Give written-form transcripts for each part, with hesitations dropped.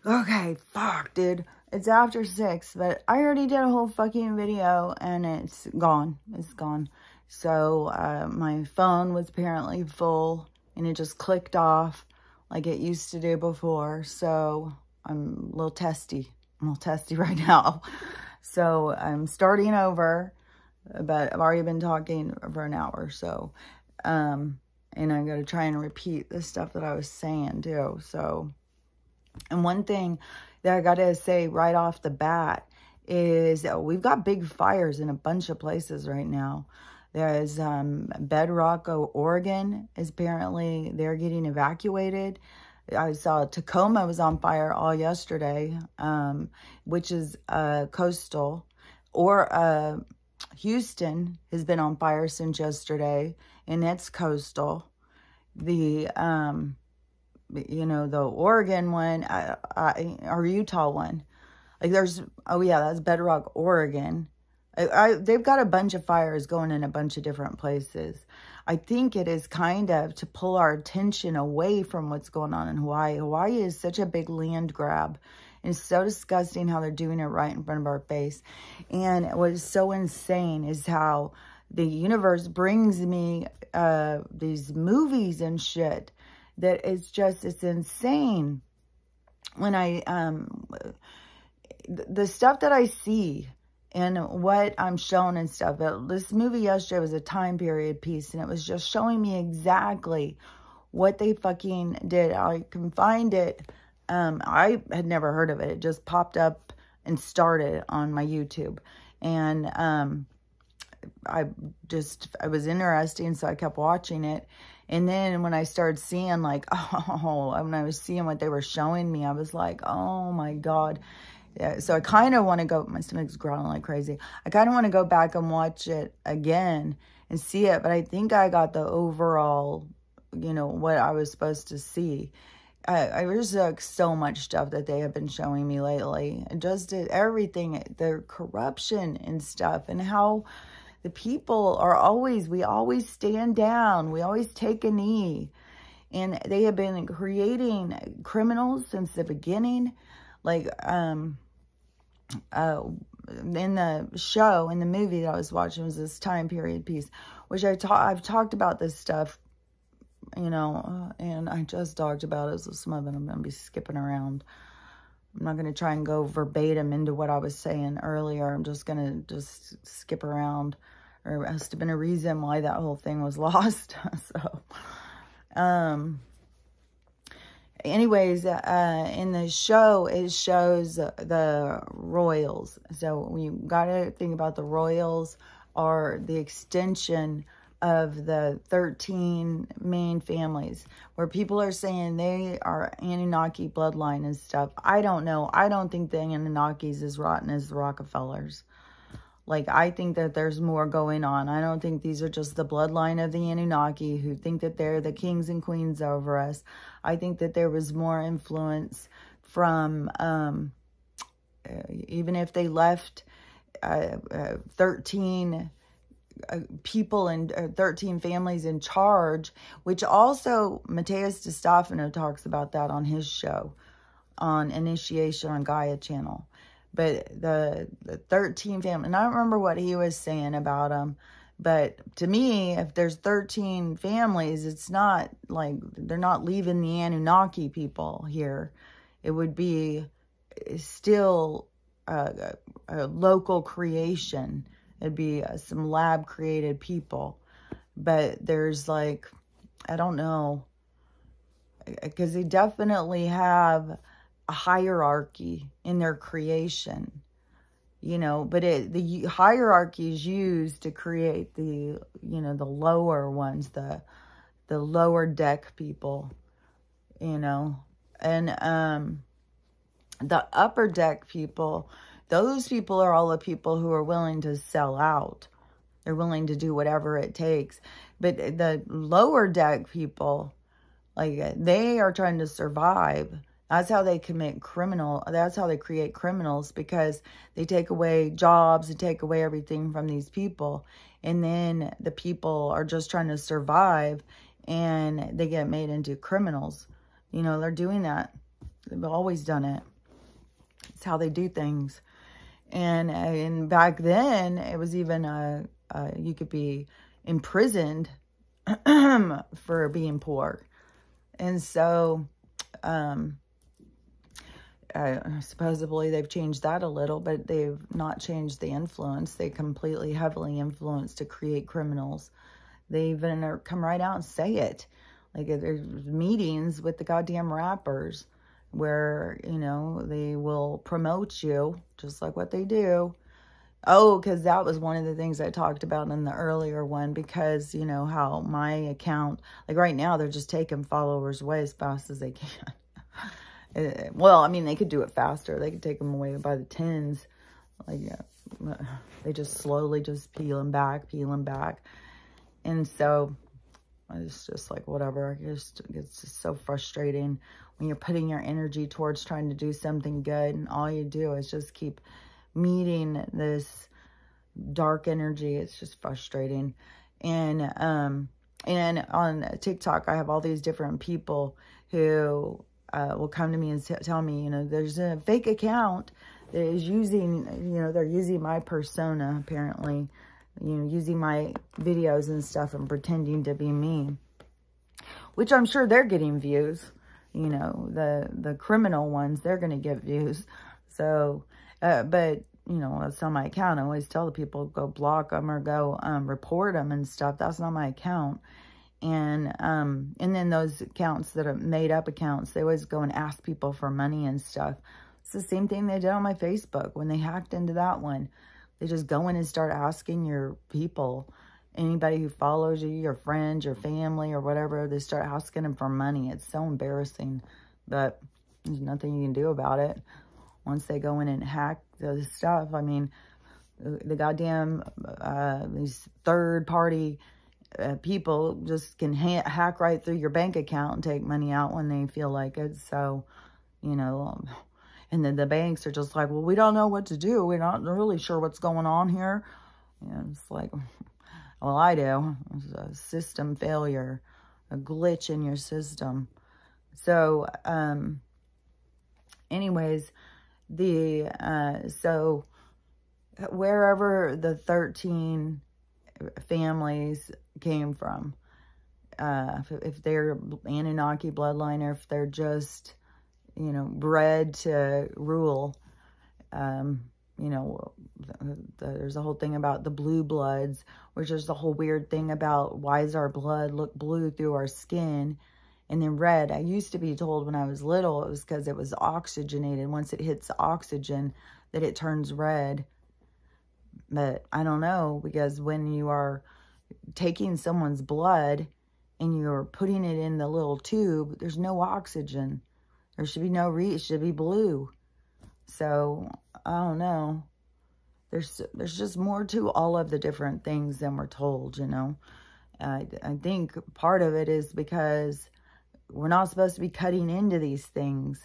Okay, fuck, dude. It's after 6, but I already did a whole fucking video and it's gone. It's gone. So, my phone was apparently full and it just clicked off like it used to do before. So, I'm a little testy. I'm a little testy right now. So, I'm starting over, but I've already been talking for an hour. So, and I got to try and repeat the stuff that I was saying too. So, and one thing that I got to say right off the bat is we've got big fires in a bunch of places right now. There's Bedrock, Oregon is apparently, they're getting evacuated. I saw Tacoma was on fire all yesterday, which is coastal. Or Houston has been on fire since yesterday, and it's coastal. The you know, the Oregon one, or Utah one. Like there's, oh yeah, that's Bedrock, Oregon. They've got a bunch of fires going in a bunch of different places. I think it is kind of to pull our attention away from what's going on in Hawaii. Hawaii is such a big land grab. And it's so disgusting how they're doing it right in front of our face. And what is so insane is how the universe brings me these movies and shit that it's just, it's insane. When I, the stuff that I see and what I'm shown and stuff, this movie yesterday was a time period piece, and it was just showing me exactly what they fucking did. I can find it. I had never heard of it. It just popped up and started on my YouTube. And, it was interesting, so I kept watching it. And then when I started seeing, like, when I was seeing what they were showing me, I was like, oh my God. Yeah, so I kind of want to go, my stomach's growling like crazy. I kind of want to go back and watch it again and see it. But I think I got the overall, you know, what I was supposed to see. There's like so much stuff that they have been showing me lately. Just everything, their corruption and stuff, and how the people are always, we always stand down. We always take a knee. And they have been creating criminals since the beginning. Like, in the show, in the movie that I was watching, was this time period piece, which I've talked about this stuff, you know, and I just talked about it, so some of it I'm going to be skipping around. I'm not going to try and go verbatim into what I was saying earlier. I'm just going to just skip around. Or it has to have been a reason why that whole thing was lost. So, anyways, in the show, it shows the royals. So we got to think about the royals are the extension of the 13 main families, where people are saying they are Anunnaki bloodline and stuff. I don't know. I don't think the Anunnakis is rotten as the Rockefellers. Like, I think that there's more going on. I don't think these are just the bloodline of the Anunnaki who think that they're the kings and queens over us. I think that there was more influence from, even if they left 13 people and 13 families in charge, which also Mateus DeStefano talks about that on his show, on Initiation on Gaia channel. But the 13 family, and I don't remember what he was saying about them, but to me, if there's 13 families, it's not like they're not leaving the Anunnaki people here. It would be still a local creation. It'd be some lab created people. But there's like, I don't know, because they definitely have a hierarchy in their creation, you know, but the hierarchy is used to create the, you know, the lower ones, the lower deck people, you know, and the upper deck people, those people are all the people who are willing to sell out. They're willing to do whatever it takes. But the lower deck people, like, they are trying to survive. That's how they that's how they create criminals, because they take away jobs and take away everything from these people. And then the people are just trying to survive and they get made into criminals. You know, they're doing that. They've always done it. It's how they do things. And back then, it was even, you could be imprisoned for being poor. And so, supposedly they've changed that a little, but they've not changed the influence. They completely heavily influenced to create criminals. They even come right out and say it. Like, there's meetings with the goddamn rappers where, you know, they will promote you just like what they do. Oh, because that was one of the things I talked about in the earlier one, because, you know, how my account, like right now, they're just taking followers away as fast as they can. Well, I mean, they could do it faster. They could take them away by the tens. Like, yeah, they just slowly just peel them back. And so it's just like, whatever. It's just so frustrating when you're putting your energy towards trying to do something good, and all you do is just keep meeting this dark energy. It's just frustrating. And on TikTok, I have all these different people who will come to me and tell me, you know, there's a fake account that is using, you know, they're using my persona, apparently, you know, using my videos and stuff and pretending to be me, which I'm sure they're getting views. You know, the criminal ones, they're going to get views. So, but, you know, it's on my account. I always tell the people, go block them or go report them and stuff. That's not my account. And then those accounts that are made up accounts, they always go and ask people for money and stuff. It's the same thing they did on my Facebook when they hacked into that one. They just go in and start asking your people, anybody who follows you, your friends, your family, or whatever, they start asking them for money. It's so embarrassing, but there's nothing you can do about it. Once they go in and hack the stuff, I mean, the goddamn, these third-party people just can hack right through your bank account and take money out when they feel like it. So, you know, and then the banks are just like, well, we don't know what to do. We're not really sure what's going on here. And it's like, well, I do. It's a system failure, a glitch in your system. So, anyways, so wherever the 13 families came from, if they're Anunnaki bloodline, or if they're just, you know, bred to rule, you know, there's a whole thing about the blue bloods, which is the whole weird thing about why does our blood look blue through our skin and then red. I used to be told when I was little it was because it was oxygenated. Once it hits oxygen, that it turns red. But I don't know, because when you are taking someone's blood and you're putting it in the little tube, there's no oxygen. There should be no it should be blue. So, I don't know. There's just more to all of the different things than we're told, you know. I think part of it is because we're not supposed to be cutting into these things,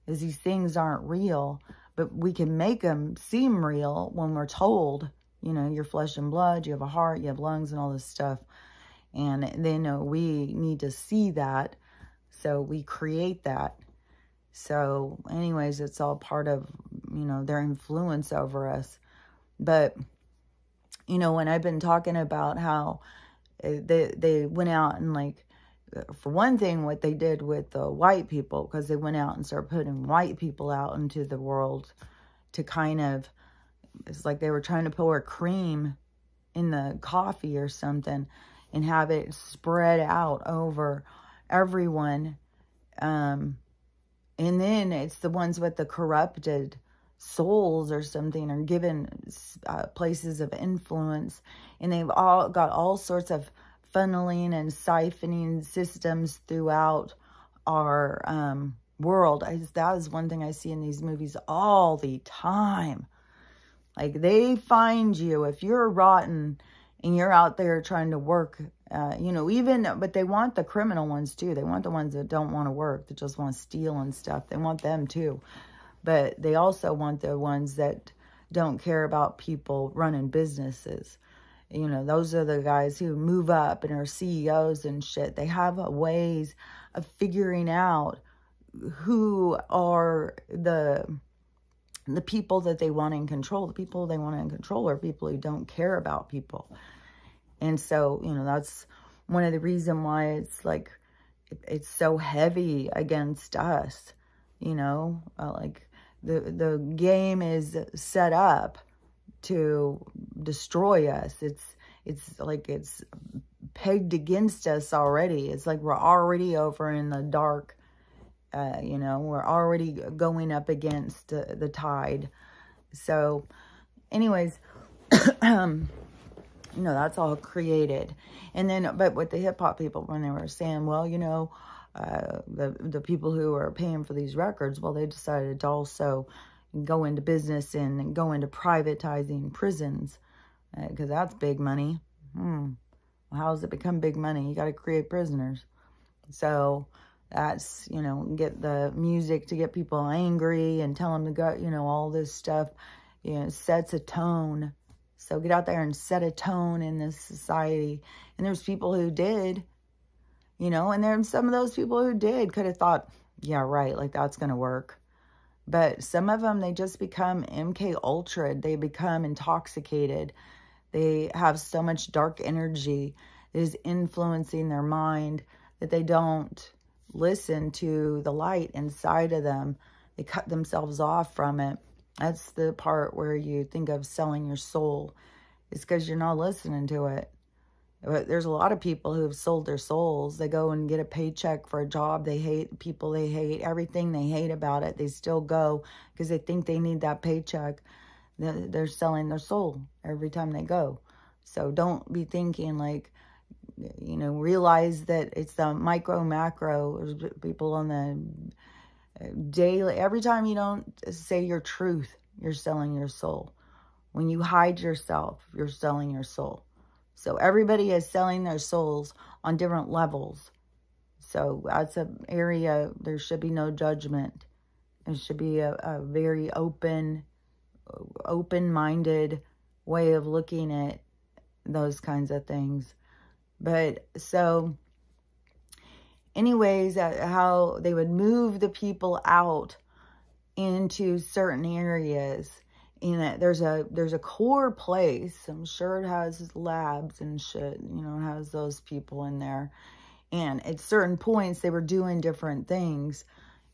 as these things aren't real. But we can make them seem real when we're told, you know, you're flesh and blood, you have a heart, you have lungs, and all this stuff. And then we need to see that, so we create that. So anyways, it's all part of, you know, their influence over us. But, you know, when I've been talking about how they went out and, like, for one thing, what they did with the white people, because they went out and started putting white people out into the world to kind of, it's like they were trying to pour cream in the coffee or something and have it spread out over everyone. And then it's the ones with the corrupted souls or something are given places of influence. And they've all got all sorts of funneling and siphoning systems throughout our world. That is one thing I see in these movies all the time. Like, they find you if you're rotten and you're out there trying to work, you know, but they want the criminal ones too. They want the ones that don't want to work, that just want to steal and stuff. They want them too. But they also want the ones that don't care about people running businesses. You know, those are the guys who move up and are CEOs and shit. They have ways of figuring out who are the the people that they want in control. The people they want in control are people who don't care about people. And so, you know, that's one of the reasons why it's like, it's so heavy against us, you know, like the game is set up to destroy us. It's like it's pegged against us already. It's like we're already over in the dark. You know, we're already going up against the tide. So anyways, you know, that's all created. And then, but with the hip hop people, when they were saying, well, you know, the people who are paying for these records, well, they decided to also go into business and go into privatizing prisons, because that's big money. Well, how does it become big money? You got to create prisoners. So that's, you know, get the music to get people angry and tell them to go, you know, all this stuff, you know, sets a tone. So get out there and set a tone in this society. And there's people who did, you know, and there's some of those people who did could have thought, yeah, right, like that's going to work. But some of them, they just become MK Ultra. They become intoxicated. They have so much dark energy that is influencing their mind that they don't listen to the light inside of them. They cut themselves off from it. That's the part where you think of selling your soul. It's because you're not listening to it. But there's a lot of people who have sold their souls. They go and get a paycheck for a job they hate, people they hate, everything they hate about it. They still go because they think they need that paycheck. They're selling their soul every time they go. So don't be thinking like, you know, realize that it's the micro, macro. There's people on the daily, every time you don't say your truth, you're selling your soul. When you hide yourself, you're selling your soul. So everybody is selling their souls on different levels. So that's an area, there should be no judgment. It should be a very open-minded way of looking at those kinds of things. But so anyways, how they would move the people out into certain areas. And there's a core place. I'm sure it has labs and shit. You know, it has those people in there. And at certain points, they were doing different things.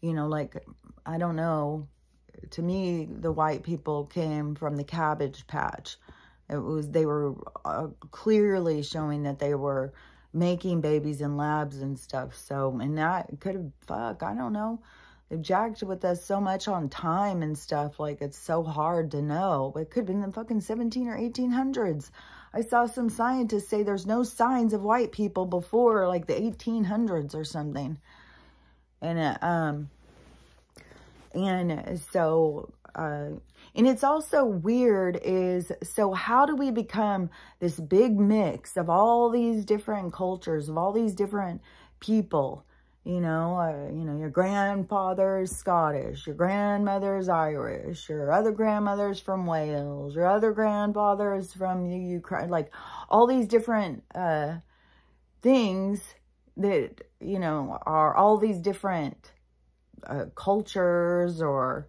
You know, like, I don't know. To me, the white people came from the Cabbage Patch. They were clearly showing that they were making babies in labs and stuff. So, and that could have, I don't know. They've jacked with us so much on time and stuff. Like, it's so hard to know. But it could have been the fucking 17 or 1800s. I saw some scientists say there's no signs of white people before, like, the 1800s or something. And so, and it's also weird is, so how do we become this big mix of all these different cultures, of all these different people? You know, your grandfather's Scottish, your grandmother's Irish, your other grandmother's from Wales, your other grandfather is from Ukraine, like all these different things that, you know, are all these different cultures, or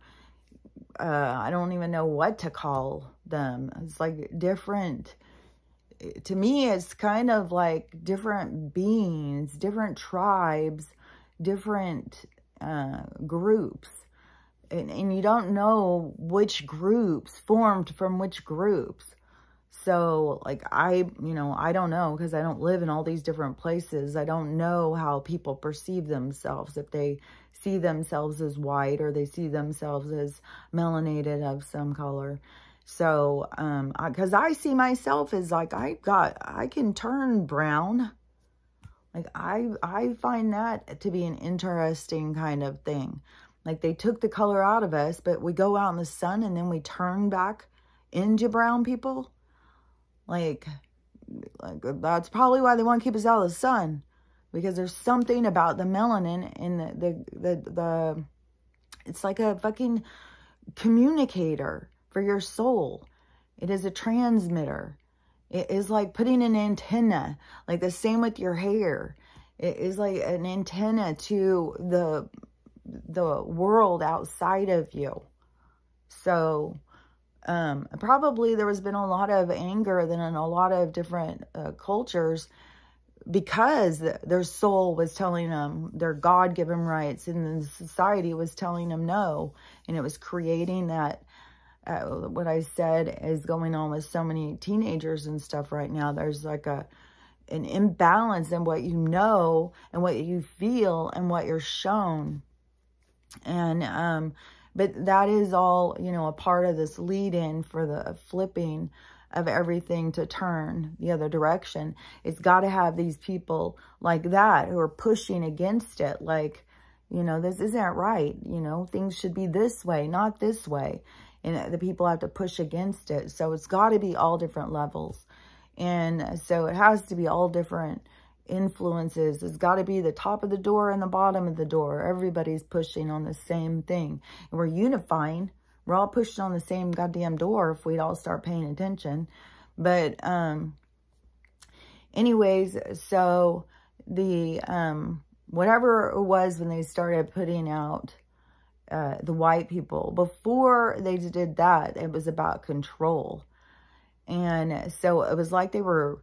I don't even know what to call them. It's like different. To me, it's kind of like different beings, different tribes, different groups. And you don't know which groups formed from which groups. So, like, I don't know, because I don't live in all these different places. I don't know how people perceive themselves, if they see themselves as white or they see themselves as melanated of some color. So, because I see myself as like, I can turn brown. Like, I find that to be an interesting kind of thing. Like, they took the color out of us, but we go out in the sun and then we turn back into brown people. Like that's probably why they want to keep us out of the sun. Because there's something about the melanin in the it's like a fucking communicator for your soul. It is a transmitter. It is like putting an antenna, like the same with your hair. It is like an antenna to the world outside of you. So probably there has been a lot of anger then in a lot of different cultures, because their soul was telling them their God-given rights, and the society was telling them no. And it was creating that, what I said is going on with so many teenagers and stuff right now. There's like an imbalance in what you know and what you feel and what you're shown. And but that is all, you know, a part of this lead-in for the flipping of everything to turn the other direction. It's got to have these people like that who are pushing against it, like, you know, this isn't right, you know, things should be this way, not this way. And the people have to push against it. So it's got to be all different levels. And so it has to be all different influences. It's got to be the top of the door and the bottom of the door. Everybody's pushing on the same thing. And we're unifying. We're all pushing on the same goddamn door if we'd all start paying attention. But anyways, so the whatever it was when they started putting out the white people, before they did that, it was about control. And so it was like they were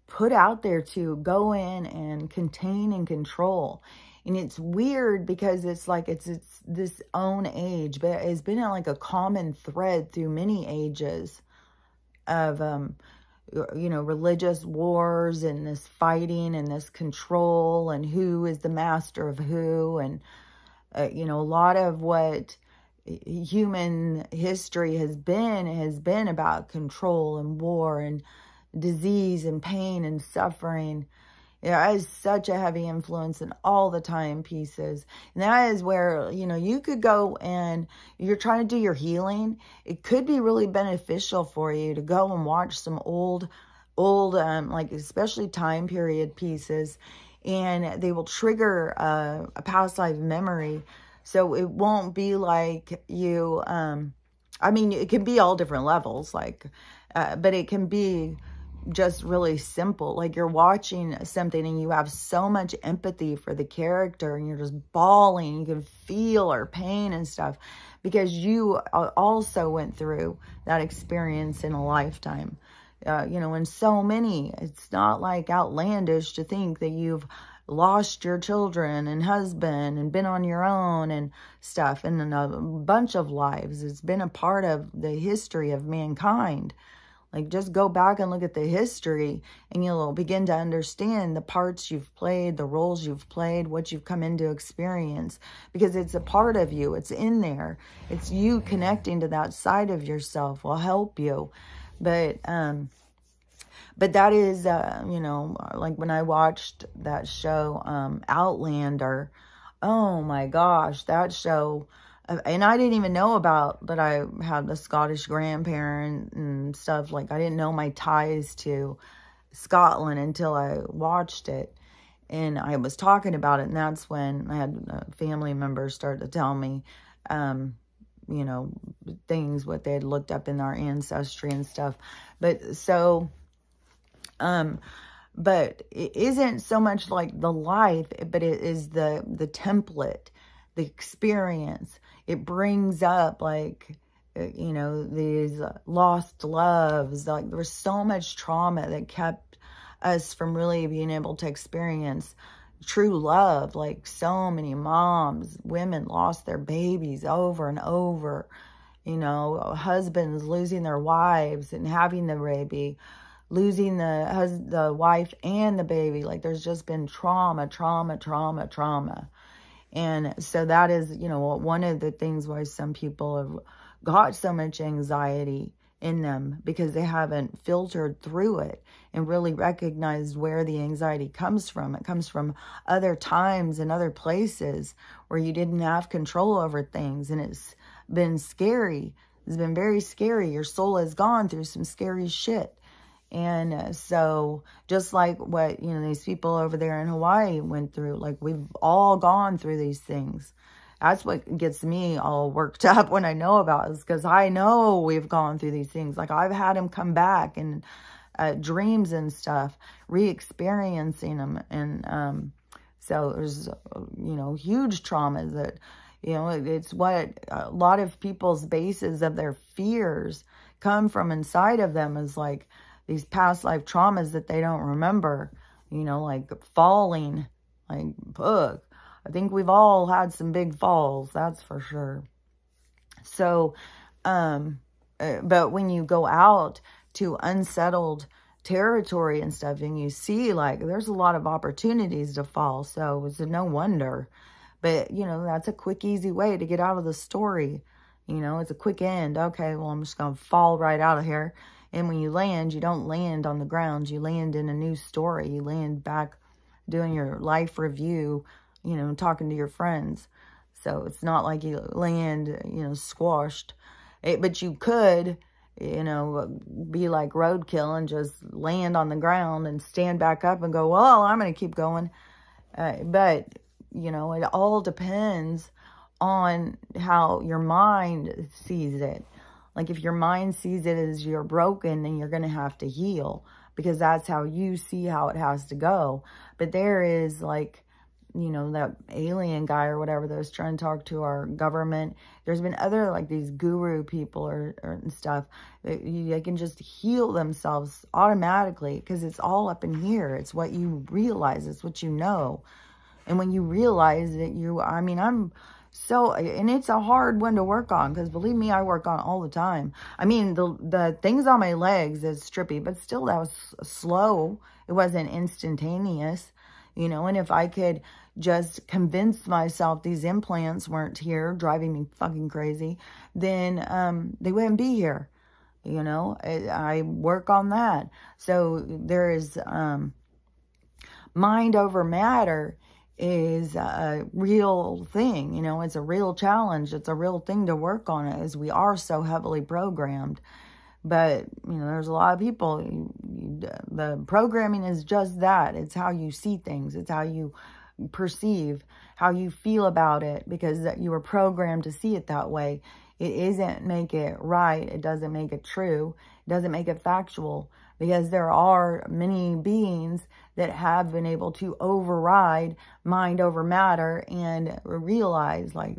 put out there to go in and contain and control. And it's weird because it's like it's this own age, but it's been like a common thread through many ages of, you know, religious wars and this fighting and this control and who is the master of who. And, you know, a lot of what human history has been about control and war and disease and pain and suffering. It has such a heavy influence in all the timepieces. And that is where, you know, you could go and you're trying to do your healing. It could be really beneficial for you to go and watch some old, like especially time period pieces. And they will trigger a past life memory. So it won't be like you, I mean, it can be all different levels, like, but it can be just really simple. Like you're watching something and you have so much empathy for the character and you're just bawling. You can feel her pain and stuff because you also went through that experience in a lifetime. You know, and so many, it's not like outlandish to think that you've lost your children and husband and been on your own and stuff, and in a bunch of lives. It's been a part of the history of mankind. Like, just go back and look at the history and you'll begin to understand the parts you've played, the roles you've played, what you've come into experience, because it's a part of you. It's in there. It's you connecting to that side of yourself will help you. But that is, you know, like when I watched that show, Outlander, oh my gosh, that show. And I didn't even know about that I had a Scottish grandparent and stuff. Like, I didn't know my ties to Scotland until I watched it. And I was talking about it. And that's when I had family members start to tell me, you know, things, what they had looked up in our ancestry and stuff. But so, but it isn't so much like the life, but it is the template, the experience. It brings up, like, you know, these lost loves. Like, there was so much trauma that kept us from really being able to experience true love. Like, so many moms, women lost their babies over and over. You know, husbands losing their wives and having the baby, losing the wife and the baby. Like, there's just been trauma. And so that is, you know, one of the things why some people have got so much anxiety in them, because they haven't filtered through it and really recognized where the anxiety comes from. It comes from other times and other places where you didn't have control over things. And it's been scary. It's been very scary. Your soul has gone through some scary shit. And so just like what, you know, these people over there in Hawaii went through, like, we've all gone through these things. That's what gets me all worked up when I know about it, is because I know we've gone through these things. Like, I've had them come back in dreams and stuff, re-experiencing them. And so there's, you know, huge trauma that, You know, it's what a lot of people's bases of their fears come from inside of them, is like these past life traumas that they don't remember, you know, like falling, like, ugh. I think we've all had some big falls, that's for sure. So, but when you go out to unsettled territory and stuff, and you see, like, there's a lot of opportunities to fall, so it's no wonder. But, you know, that's a quick, easy way to get out of the story. You know, it's a quick end. Okay, well, I'm just going to fall right out of here. And when you land, you don't land on the ground. You land in a new story. You land back doing your life review, you know, talking to your friends. So it's not like you land, you know, squashed. But you could, you know, be like roadkill and just land on the ground and stand back up and go, well, I'm going to keep going. But, you know, it all depends on how your mind sees it. Like, if your mind sees it as you're broken, then you're going to have to heal, because that's how you see how it has to go. But there is, like, you know, that alien guy or whatever that was trying to talk to our government. There's been other, like, these guru people or and stuff. They can just heal themselves automatically, because it's all up in here. It's what you realize. It's what you know. And when you realize that I mean, and it's a hard one to work on, because believe me, I work on it all the time. I mean, the things on my legs is trippy, but still, that was slow. It wasn't instantaneous, you know. And if I could just convince myself these implants weren't here driving me fucking crazy, then they wouldn't be here, you know. I work on that. So there is mind over matter is a real thing, you know. It's a real challenge. It's a real thing to work on, as we are so heavily programmed. But, you know, there's a lot of people, the programming is just that. It's how you see things. It's how you perceive, how you feel about it, because you were programmed to see it that way. It isn't make it right. It doesn't make it true. It doesn't make it factual, because there are many beings that have been able to override mind over matter and realize, like,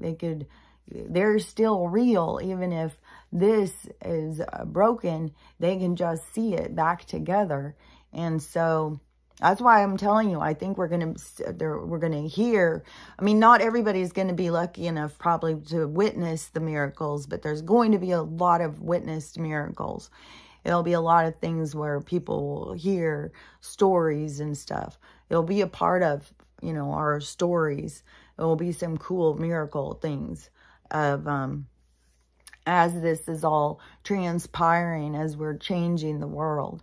they're still real. Even if this is broken, they can just see it back together. And so that's why I'm telling you, I think we're going to hear. I mean, not everybody's going to be lucky enough probably to witness the miracles, but there's going to be a lot of witnessed miracles. It'll be a lot of things where people will hear stories and stuff. It'll be a part of, you know, our stories. It will be some cool miracle things of, as this is all transpiring, as we're changing the world.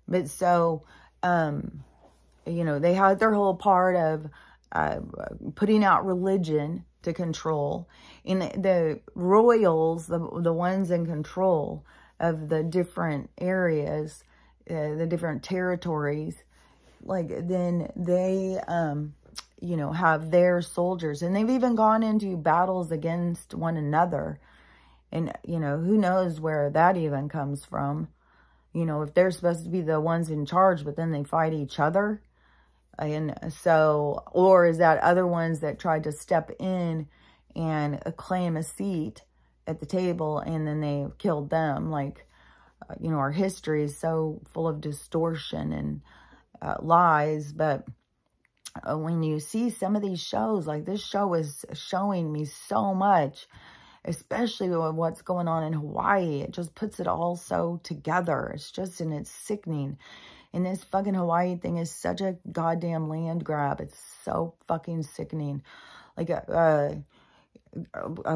But so, you know, they had their whole part of putting out religion to control. And the royals, the ones in control of the different areas, the different territories, like, then they, you know, have their soldiers. And they've even gone into battles against one another. And, you know, who knows where that even comes from. You know, if they're supposed to be the ones in charge, but then they fight each other. And so, or is that other ones that tried to step in and claim a seat at the table, and then they killed them? Like, you know, our history is so full of distortion and lies. But when you see some of these shows, like this show is showing me so much, especially with what's going on in Hawaii. It just puts it all so together. It's just, and it's sickening. And this fucking Hawaii thing is such a goddamn land grab. It's so fucking sickening. Like, a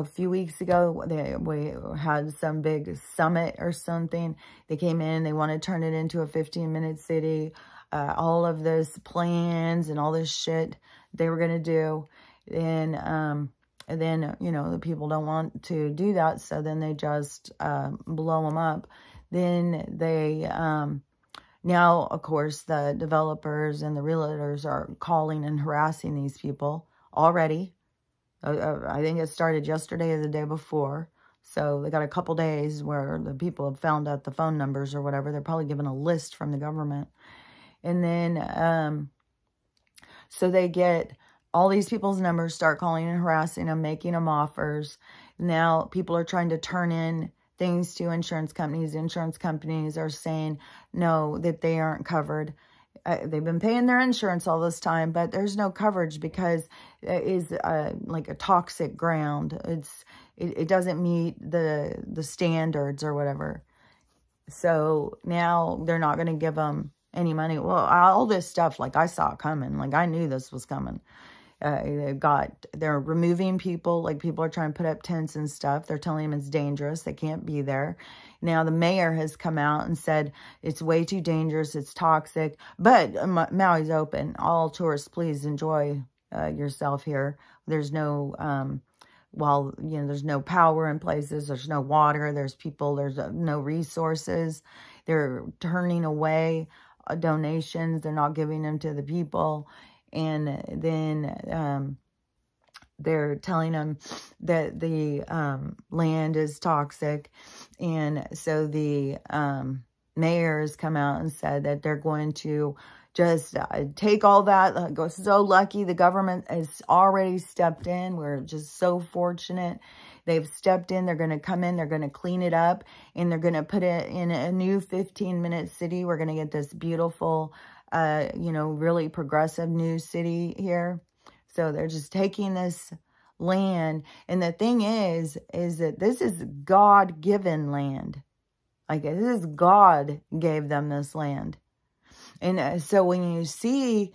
few weeks ago, we had some big summit or something. They came in, they want to turn it into a 15-minute city. All of this plans and all this shit they were going to do. And then, you know, the people don't want to do that. So then they just blow them up. Then they, now, of course, the developers and the realtors are calling and harassing these people already. I think it started yesterday or the day before. So they got a couple days where the people have found out the phone numbers or whatever. They're probably given a list from the government. And then, so they get all these people's numbers, start calling and harassing them, making them offers. Now people are trying to turn in things to insurance companies. Insurance companies are saying no, that they aren't covered. They've been paying their insurance all this time, but there's no coverage because it is like a toxic ground. It doesn't meet the standards or whatever. So now they're not going to give them any money. Well, all this stuff, like I saw it coming. Like I knew this was coming. They're removing people, like people are trying to put up tents and stuff. They're telling them it's dangerous. They can't be there. Now the mayor has come out and said it's way too dangerous. It's toxic, but Maui's open. All tourists, please enjoy yourself here. There's no, there's no power in places. There's no water. There's people, there's no resources. They're turning away donations. They're not giving them to the people. And then they're telling them that the land is toxic. And so the mayor has come out and said that they're going to just take all that. We're so lucky the government has already stepped in. We're just so fortunate. They've stepped in. They're going to come in. They're going to clean it up. And they're going to put it in a new 15-minute city. We're going to get this beautiful really progressive new city here. So they're just taking this land. And the thing is that this is God-given land. Like this is God gave them this land. And so when you see,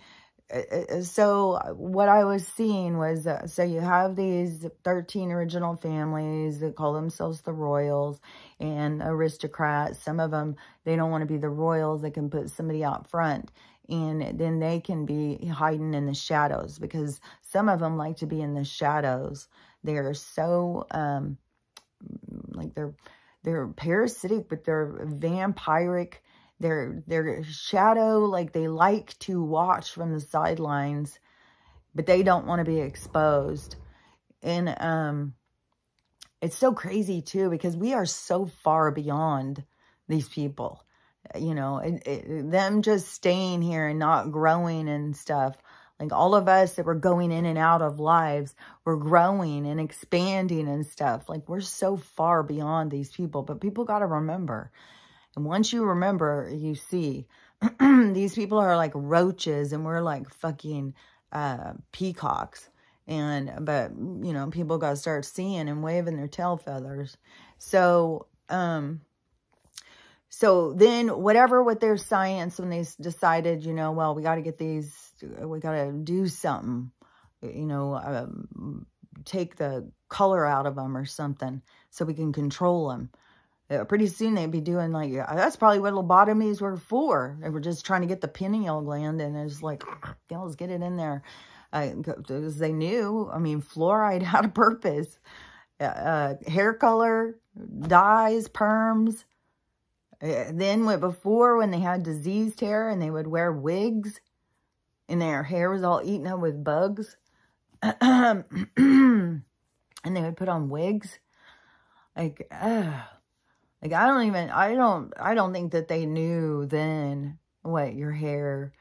so what I was seeing was, so you have these 13 original families that call themselves the royals and aristocrats. Some of them, they don't want to be the royals. They can put somebody out front. And then they can be hiding in the shadows because some of them like to be in the shadows. They're so, like they're parasitic, but they're vampiric. They're shadow, like they like to watch from the sidelines, but they don't want to be exposed. And it's so crazy too, because we are so far beyond these people. Them just staying here and not growing and stuff. Like all of us that were going in and out of lives, we're growing and expanding and stuff. Like we're so far beyond these people, but people got to remember. And once you remember, you see these people are like roaches and we're like fucking peacocks. But people got to start seeing and waving their tail feathers. So then whatever with their science, when they decided, well, we got to get these, we got to do something, take the color out of them or something so we can control them. Pretty soon they'd be doing like, that's probably what lobotomies were for. They were just trying to get the pineal gland and it's like, let's get it in there. Because they knew, fluoride had a purpose. Hair color, dyes, perms. Then before when they had diseased hair and they would wear wigs and their hair was all eaten up with bugs. And they would put on wigs. I don't think that they knew then what your hair,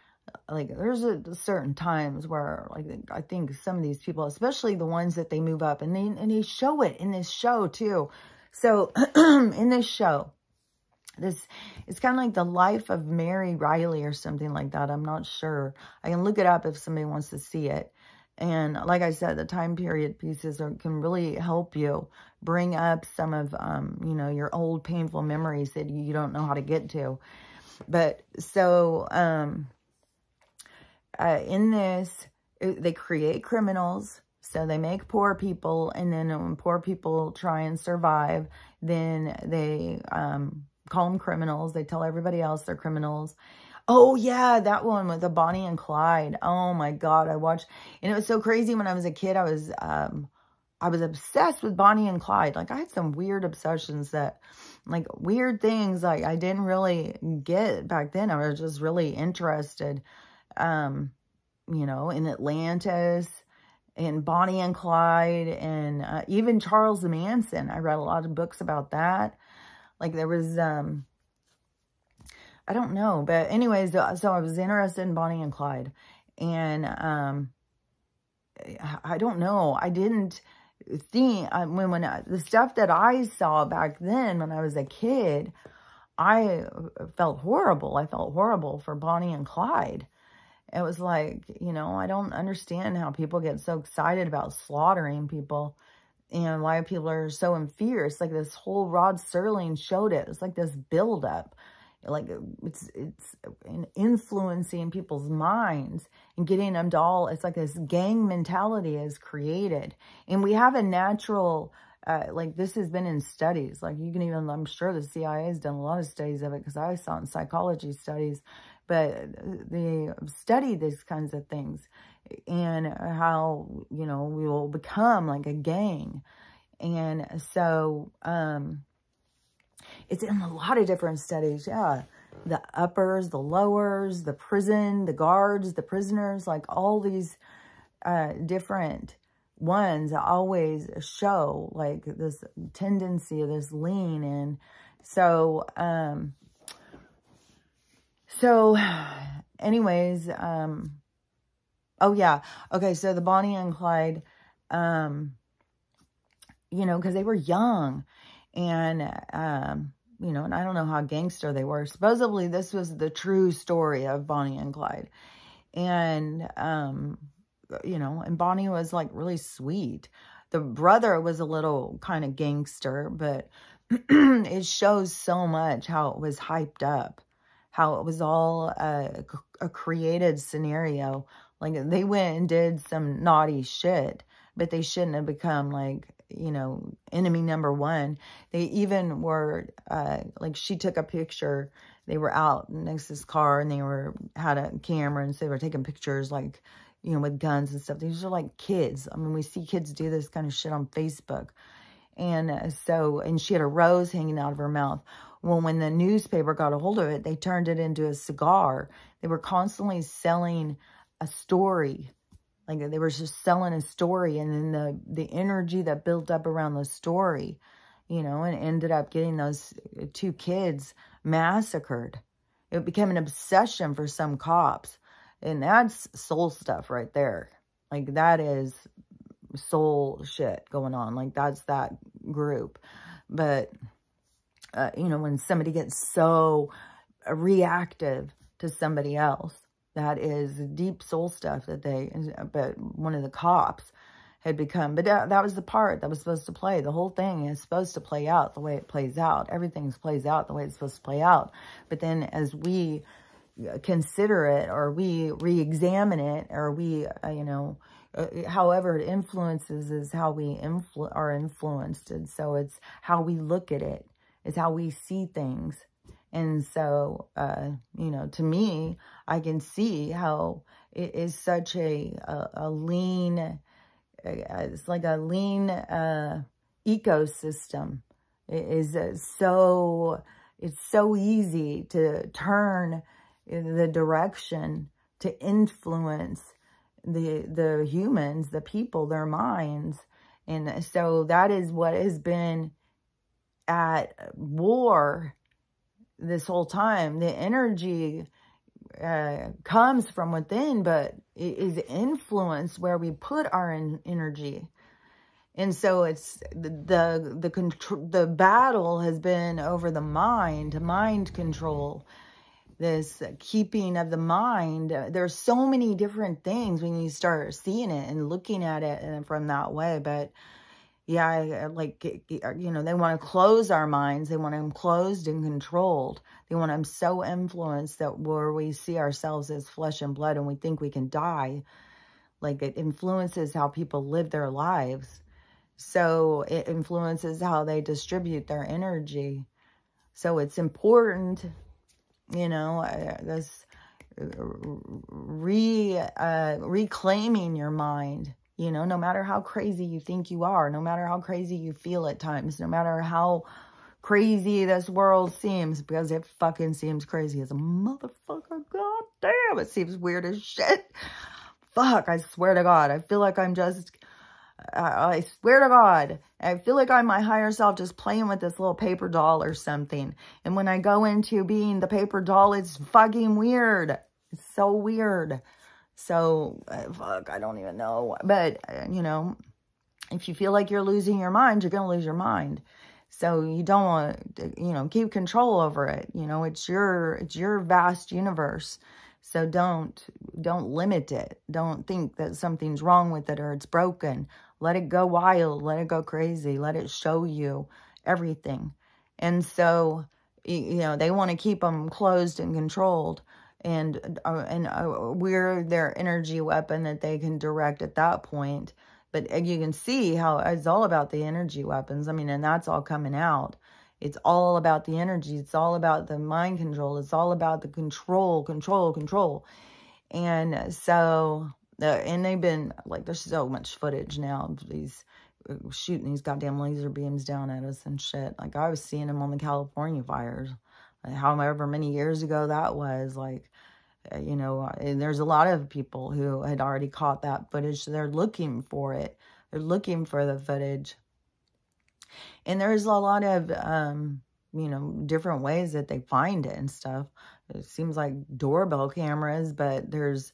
like there's certain times where like I think some of these people, especially the ones that they move up and they show it in this show too. So in this show, it's kind of like the life of Mary Riley or something like that. I'm not sure. I can look it up if somebody wants to see it. And like I said, the time period pieces can really help you bring up some of, your old painful memories that you don't know how to get to. But so in this, they create criminals. So they make poor people. And then when poor people try and survive, then they call them criminals. They tell everybody else they're criminals. Oh, yeah, that one with the Bonnie and Clyde. Oh, my God, I watched. And it was so crazy when I was a kid. I was obsessed with Bonnie and Clyde. Like, I had some weird obsessions that, like, weird things, like, I didn't really get back then. I was just really interested, in Atlantis and Bonnie and Clyde and even Charles Manson. I read a lot of books about that. Like, there was... I don't know, but anyways, so I was interested in Bonnie and Clyde, and I don't know. I didn't think, the stuff that I saw back then when I was a kid, I felt horrible. I felt horrible for Bonnie and Clyde. It was like, you know, I don't understand how people get so excited about slaughtering people and why people are so in fear. It's like this whole Rod Serling showed it. It's like this buildup. Like it's influencing people's minds and getting them to all, it's like this gang mentality is created. And we have a natural, like this has been in studies. Like you can even, I'm sure the CIA has done a lot of studies of it because I saw it in psychology studies. But they study these kinds of things and how, you know, we will become like a gang. And so, it's in a lot of different studies. Yeah. The uppers, the lowers, the prison, the guards, the prisoners, like all these, different ones always show like this tendency of this lean. And so, anyways, oh yeah. Okay. So the Bonnie and Clyde, you know, cause they were young and, you know, and I don't know how gangster they were. Supposedly this was the true story of Bonnie and Clyde. And, you know, and Bonnie was like really sweet. The brother was a little kind of gangster, but it shows so much how it was hyped up. How it was all a created scenario. Like they went and did some naughty shit, but they shouldn't have become like, you know, enemy number one. They even were, like she took a picture. They were out next to this car and they had a camera and so they were taking pictures like, you know, with guns and stuff. These are like kids. I mean, we see kids do this kind of shit on Facebook. And so, and she had a rose hanging out of her mouth. Well, when the newspaper got a hold of it, they turned it into a cigar. They were constantly selling a story. Like they were just selling a story. And then the energy that built up around the story, you know, and ended up getting those 2 kids massacred. It became an obsession for some cops. And that's soul stuff right there. Like that is soul shit going on. Like that's that group. But, you know, when somebody gets so reactive to somebody else, that is deep soul stuff that but one of the cops had become, but that was the part that was supposed to play. The whole thing is supposed to play out the way it plays out. Everything plays out the way it's supposed to play out. But then as we consider it or we re-examine it or we, you know, however it influences is how we are influenced. And so it's how we look at it. It's how we see things. And so, you know, to me, I can see how it is such a lean, it's like a lean ecosystem. It is it's so easy to turn the direction to influence the humans, the people, their minds. And so that is what has been at war this whole time. The energy comes from within, but it is influenced where we put our energy. And so it's the battle has been over the mind control, this keeping of the mind. There's so many different things when you start seeing it and looking at it from that way. But yeah, like, you know, they want to close our minds. They want them closed and controlled. They want them so influenced that where we see ourselves as flesh and blood and we think we can die. Like it influences how people live their lives. So it influences how they distribute their energy. So it's important, you know, this reclaiming your mind. You know, no matter how crazy you think you are, no matter how crazy you feel at times, no matter how crazy this world seems, because it fucking seems crazy as a motherfucker. God damn, it seems weird as shit. Fuck, I swear to God. I feel like I'm just, I swear to God, I feel like I'm my higher self just playing with this little paper doll or something. And when I go into being the paper doll, it's fucking weird. It's so weird. So, fuck, I don't even know. But, you know, if you feel like you're losing your mind, you're going to lose your mind. So you don't want to, you know, keep control over it. You know, it's your vast universe. So don't limit it. Don't think that something's wrong with it or it's broken. Let it go wild. Let it go crazy. Let it show you everything. And so, you know, they want to keep them closed and controlled. And we're their energy weapon that they can direct at that point. But you can see how it's all about the energy weapons. I mean, and that's all coming out. It's all about the energy. It's all about the mind control. It's all about the control. And so, and they've been, like, there's so much footage now of these shooting these goddamn laser beams down at us and shit. Like, I was seeing them on the California fires, however many years ago that was, like, you know, and there's a lot of people who had already caught that footage. So they're looking for it. They're looking for the footage. And there's a lot of, you know, different ways that they find it and stuff. It seems like doorbell cameras, but there's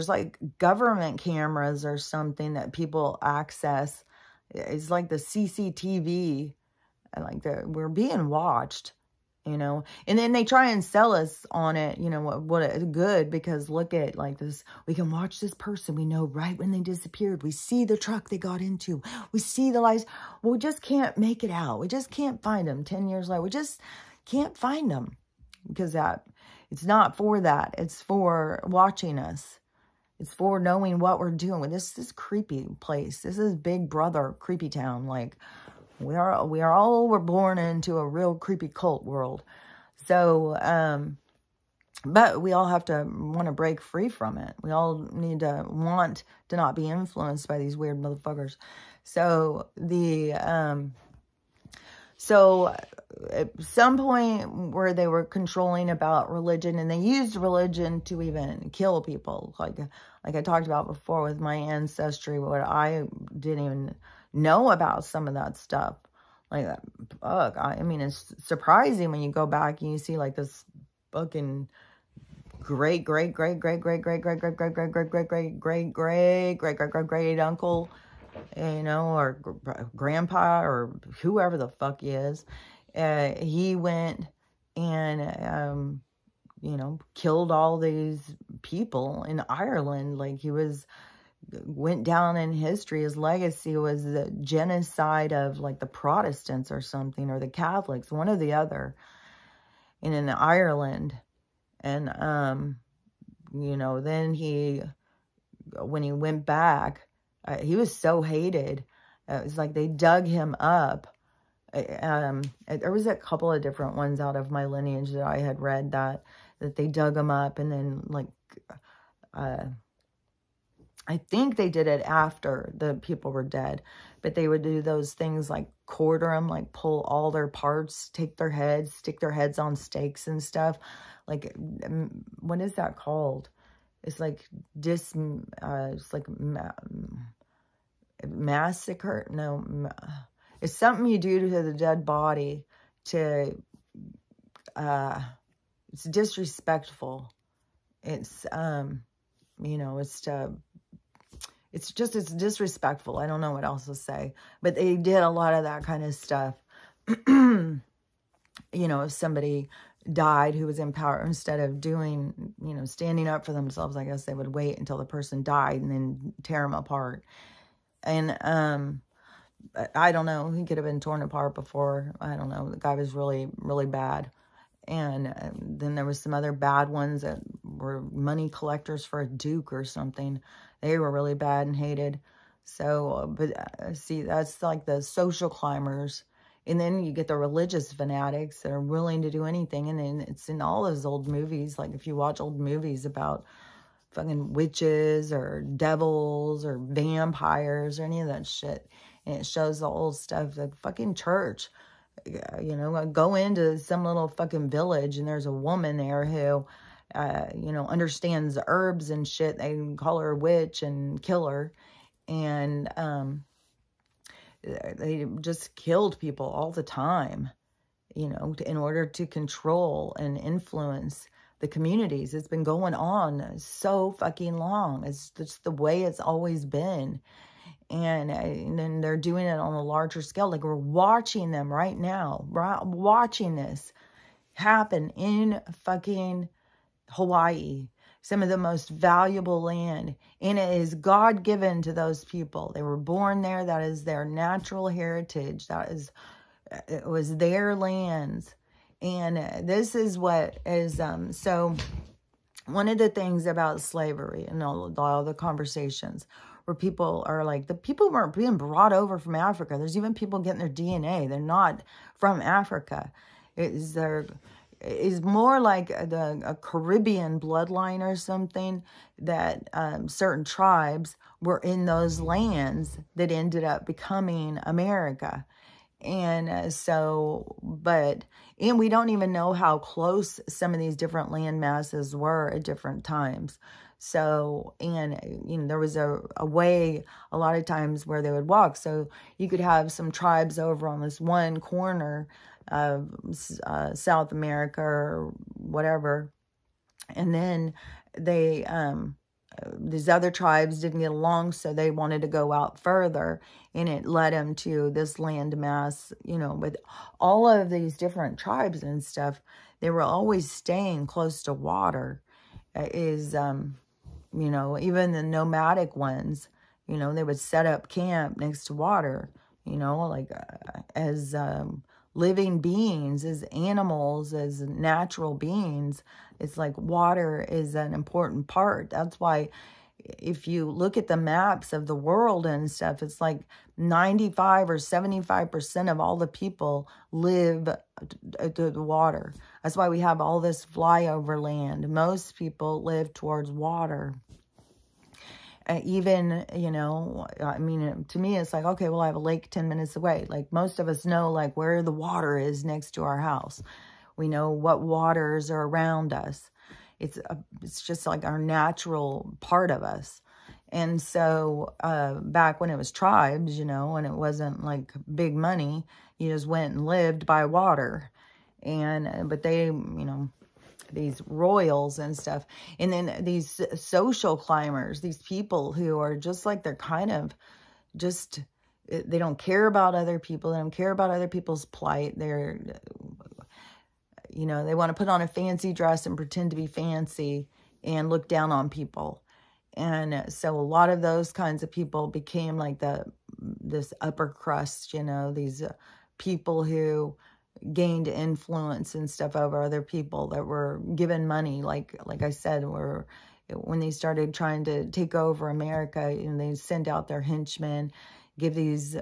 like government cameras or something that people access. It's like the CCTV, like we're being watched. You know, and then they try and sell us on it, you know, what good, because look at, like, this, we can watch this person, we know right when they disappeared, we see the truck they got into, we see the lights, well, we just can't make it out, we just can't find them 10 years later, we just can't find them, because it's not for that, it's for watching us, it's for knowing what we're doing. This is creepy place, this is Big Brother creepy town, like, we were born into a real creepy cult world. So, but we all have to want to break free from it. We all need to want to not be influenced by these weird motherfuckers. So so at some point where they were controlling about religion, and they used religion to even kill people. Like I talked about before with my ancestry, what I didn't even know about some of that stuff. Like, fuck, I mean, it's surprising when you go back and you see, like, this fucking great uncle, you know, or grandpa, or whoever the fuck he is. He went and, you know, killed all these people in Ireland. Like, he went down in history. His legacy was the genocide of, like, the Protestants or something, or the Catholics, one or the other, and in Ireland. And, you know, then when he went back, he was so hated. It was like they dug him up. There was a couple of different ones out of my lineage that I had read that they dug him up, and then, like, I think they did it after the people were dead, but they would do those things like quarter them, like pull all their parts, take their heads, stick their heads on stakes and stuff. Like, what is that called? It's like it's like massacre. No, it's something you do to the dead body to, it's disrespectful. It's, you know, it's disrespectful. I don't know what else to say. But they did a lot of that kind of stuff. You know, if somebody died who was in power, instead of doing, you know, standing up for themselves, I guess they would wait until the person died and then tear them apart. And I don't know. He could have been torn apart before. I don't know. The guy was really, really bad. And then there was some other bad ones that were money collectors for a duke or something. They were really bad and hated. So, but see, that's like the social climbers. And then you get the religious fanatics that are willing to do anything. And then it's in all those old movies. Like, if you watch old movies about fucking witches or devils or vampires or any of that shit, and it shows the old stuff, the fucking church. You know, go into some little fucking village and there's a woman there who, you know, understands herbs and shit. They call her a witch and kill her. And they just killed people all the time, you know, in order to control and influence the communities. It's been going on so fucking long. It's just the way it's always been. And then they're doing it on a larger scale. Like, we're watching them right now, watching this happen in fucking Hawaii, some of the most valuable land, and it is God-given to those people. They were born there. That is their natural heritage. It was their lands. And this is what is, so one of the things about slavery and all the conversations where people are like, the people weren't being brought over from Africa. There's even people getting their DNA. They're not from Africa. It's more like a Caribbean bloodline or something, that certain tribes were in those lands that ended up becoming America. And and we don't even know how close some of these different land masses were at different times. So, and, you know, there was a way a lot of times where they would walk. So you could have some tribes over on this one corner of South America or whatever. And then they, these other tribes didn't get along, so they wanted to go out further, and it led them to this land mass, you know, with all of these different tribes and stuff. They were always staying close to water. You know, even the nomadic ones, you know, they would set up camp next to water, you know, like as living beings, as animals, as natural beings. It's like water is an important part. That's why if you look at the maps of the world and stuff, it's like 95 or 75% of all the people live at the water. That's why we have all this flyover land. Most people live towards water. Even, you know, I mean, to me, it's like, okay, well, I have a lake 10 minutes away. Like, most of us know, like, where the water is next to our house. We know what waters are around us. It's just like our natural part of us. And so back when it was tribes, you know, and it wasn't like big money, you just went and lived by water. But they, you know, these royals and stuff. And then these social climbers, these people who are just like, they're kind of just, they don't care about other people. They don't care about other people's plight. They're, you know, they want to put on a fancy dress and pretend to be fancy and look down on people. And so a lot of those kinds of people became like this upper crust, you know, these people who gained influence and stuff over other people that were given money. Like I said, when they started trying to take over America, and they send out their henchmen, give these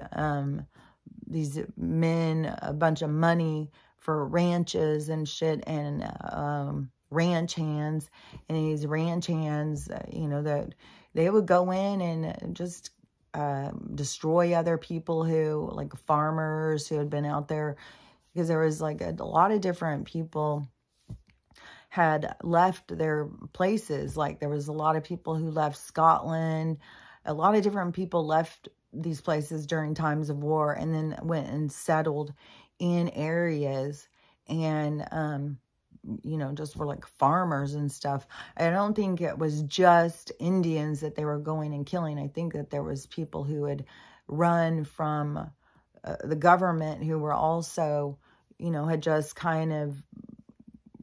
men a bunch of money for ranches and shit, and ranch hands. And these ranch hands, you know, that they would go in and just destroy other people who, like farmers who had been out there, because there was like a lot of different people had left their places. Like, there was a lot of people who left Scotland. A lot of different people left these places during times of war, and then went and settled in areas, and you know, just were like farmers and stuff. I don't think it was just Indians that they were going and killing. I think that there was people who had run from the government, who were also, you know, had just kind of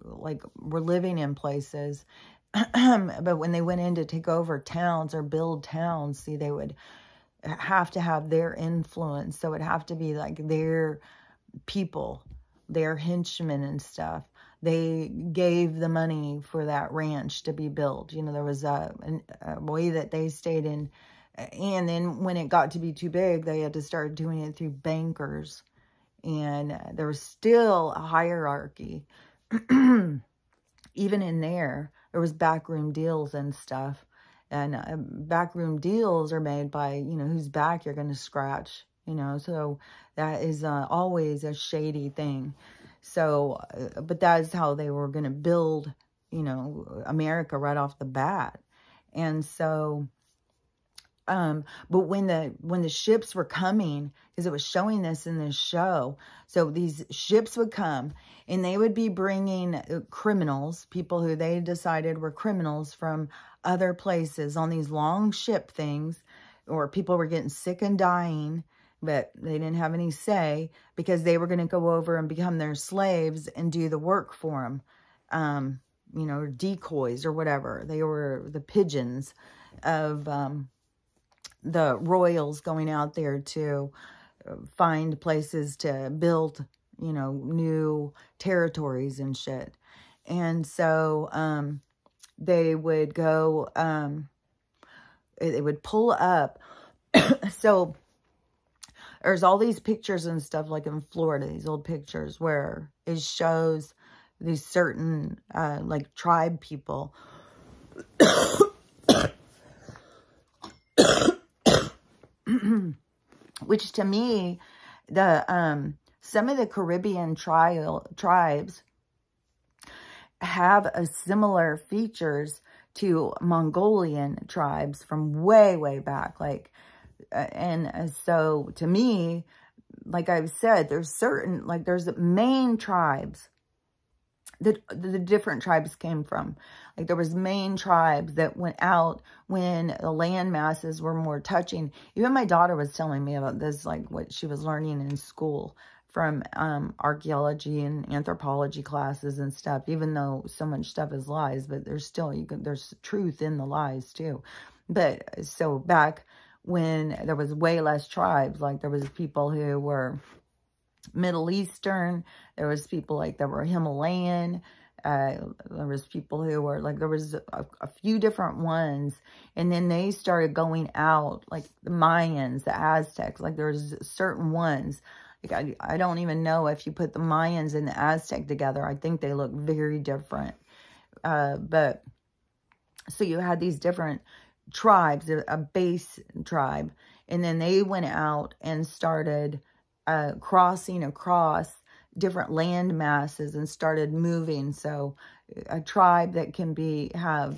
like were living in places. But when they went in to take over towns or build towns, see, they would have to have their influence. So it'd have to be like their people, their henchmen and stuff. They gave the money for that ranch to be built. You know, there was a way that they stayed in. And then when it got to be too big, they had to start doing it through bankers. And there was still a hierarchy. Even in there was backroom deals and stuff. And backroom deals are made by, you know, whose back you're going to scratch, you know. So that is always a shady thing. So, but that is how they were going to build, you know, America right off the bat. And so But when the ships were coming, because it was showing this in this show, so these ships would come and they would be bringing criminals, people who they decided were criminals from other places on these long ship things, or people were getting sick and dying, but they didn't have any say because they were going to go over and become their slaves and do the work for them. You know, decoys or whatever. They were the pigeons of the royals going out there to find places to build, you know, new territories and shit. And so they would go, they would pull up. So there's all these pictures and stuff like in Florida, these old pictures where it shows these certain like tribe people which to me, the some of the Caribbean tribes have a similar features to Mongolian tribes from way back. Like, and so to me, like I've said, there's certain, like there's main tribes that the different tribes came from. Like there was main tribes that went out when the land masses were more touching. Even my daughter was telling me about this, like what she was learning in school from archaeology and anthropology classes and stuff, even though so much stuff is lies, but there's still, there's truth in the lies too. But so back when there was way less tribes, like there was people who were Middle Eastern, there was people like that were Himalayan, there was people who were like, there was a few different ones, and then they started going out, like the Mayans, the Aztecs, like there's certain ones, like I don't even know if you put the Mayans and the Aztec together, I think they look very different, but so you had these different tribes, a base tribe, and then they went out and started crossing across different land masses and started moving. So a tribe that can have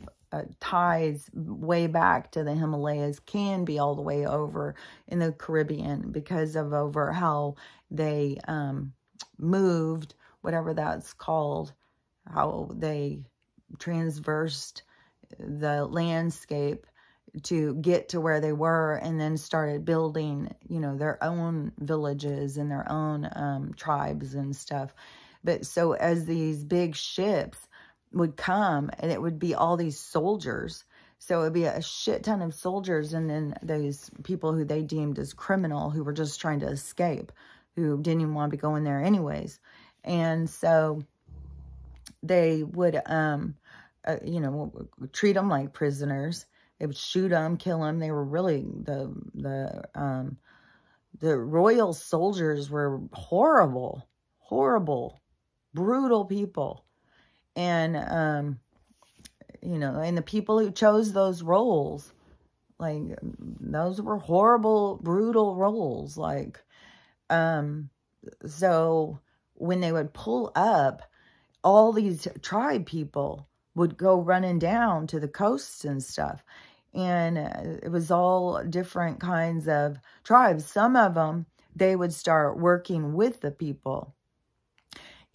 ties way back to the Himalayas can be all the way over in the Caribbean because of over how they moved, whatever that's called, how they transversed the landscape to get to where they were, and then started building, you know, their own villages and their own tribes and stuff. But so as these big ships would come, and it would be all these soldiers, so it would be a shit ton of soldiers, and then those people who they deemed as criminal, who were just trying to escape, who didn't even want to be going there anyways. And so they would you know, treat them like prisoners. They would shoot them, kill them. They were really, the royal soldiers were horrible, brutal people. And, you know, and the people who chose those roles, like, those were horrible, brutal roles. Like, so when they would pull up, all these tribe people would go running down to the coasts and stuff. And it was all different kinds of tribes. Some of them, they would start working with the people.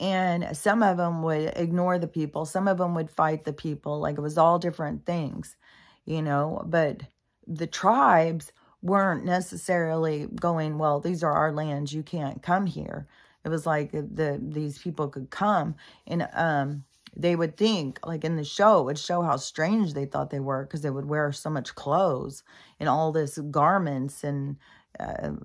And some of them would ignore the people. Some of them would fight the people. Like, it was all different things, you know. But the tribes weren't necessarily going, well, these are our lands, you can't come here. It was like these people could come, and they would think, like in the show, it would show how strange they thought they were, because they would wear so much clothes and all this garments and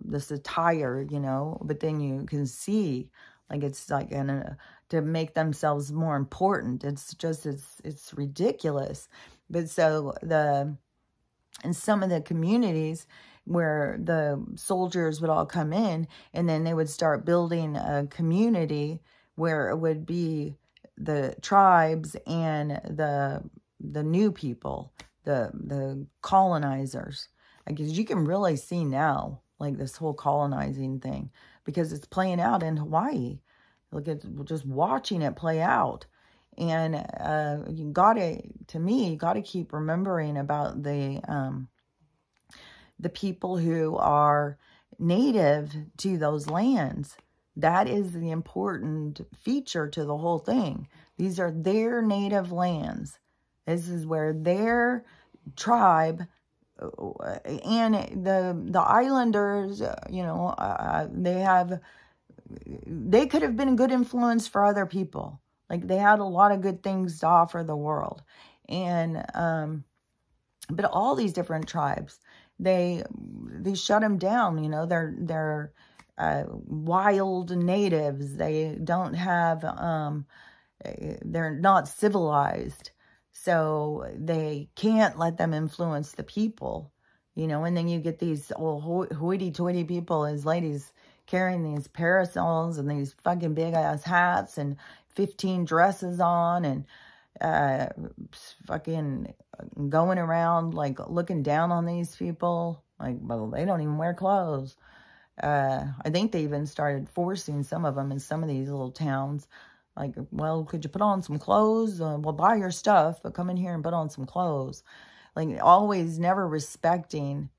this attire, you know. But then you can see, like, it's like to make themselves more important. It's just, it's ridiculous. But so in some of the communities where the soldiers would all come in, and then they would start building a community where it would be the tribes and the new people, the colonizers. Like, you can really see now, like, this whole colonizing thing, because it's playing out in Hawaii. Look at, just watching it play out. And you gotta keep remembering about the the people who are native to those lands. That is the important feature to the whole thing. These are their native lands. This is where their tribe and the islanders, you know, they could have been a good influence for other people. Like, they had a lot of good things to offer the world. And, but all these different tribes, they shut them down. You know, they're wild natives. They don't have, they're not civilized. So they can't let them influence the people, you know. And then you get these old hoity-toity people, as ladies, carrying these parasols and these fucking big-ass hats and 15 dresses on, and fucking going around, like, looking down on these people. Like, well, they don't even wear clothes. I think they even started forcing some of them in some of these little towns. Like, well, could you put on some clothes? We'll buy your stuff, but come in here and put on some clothes. Like, always never respecting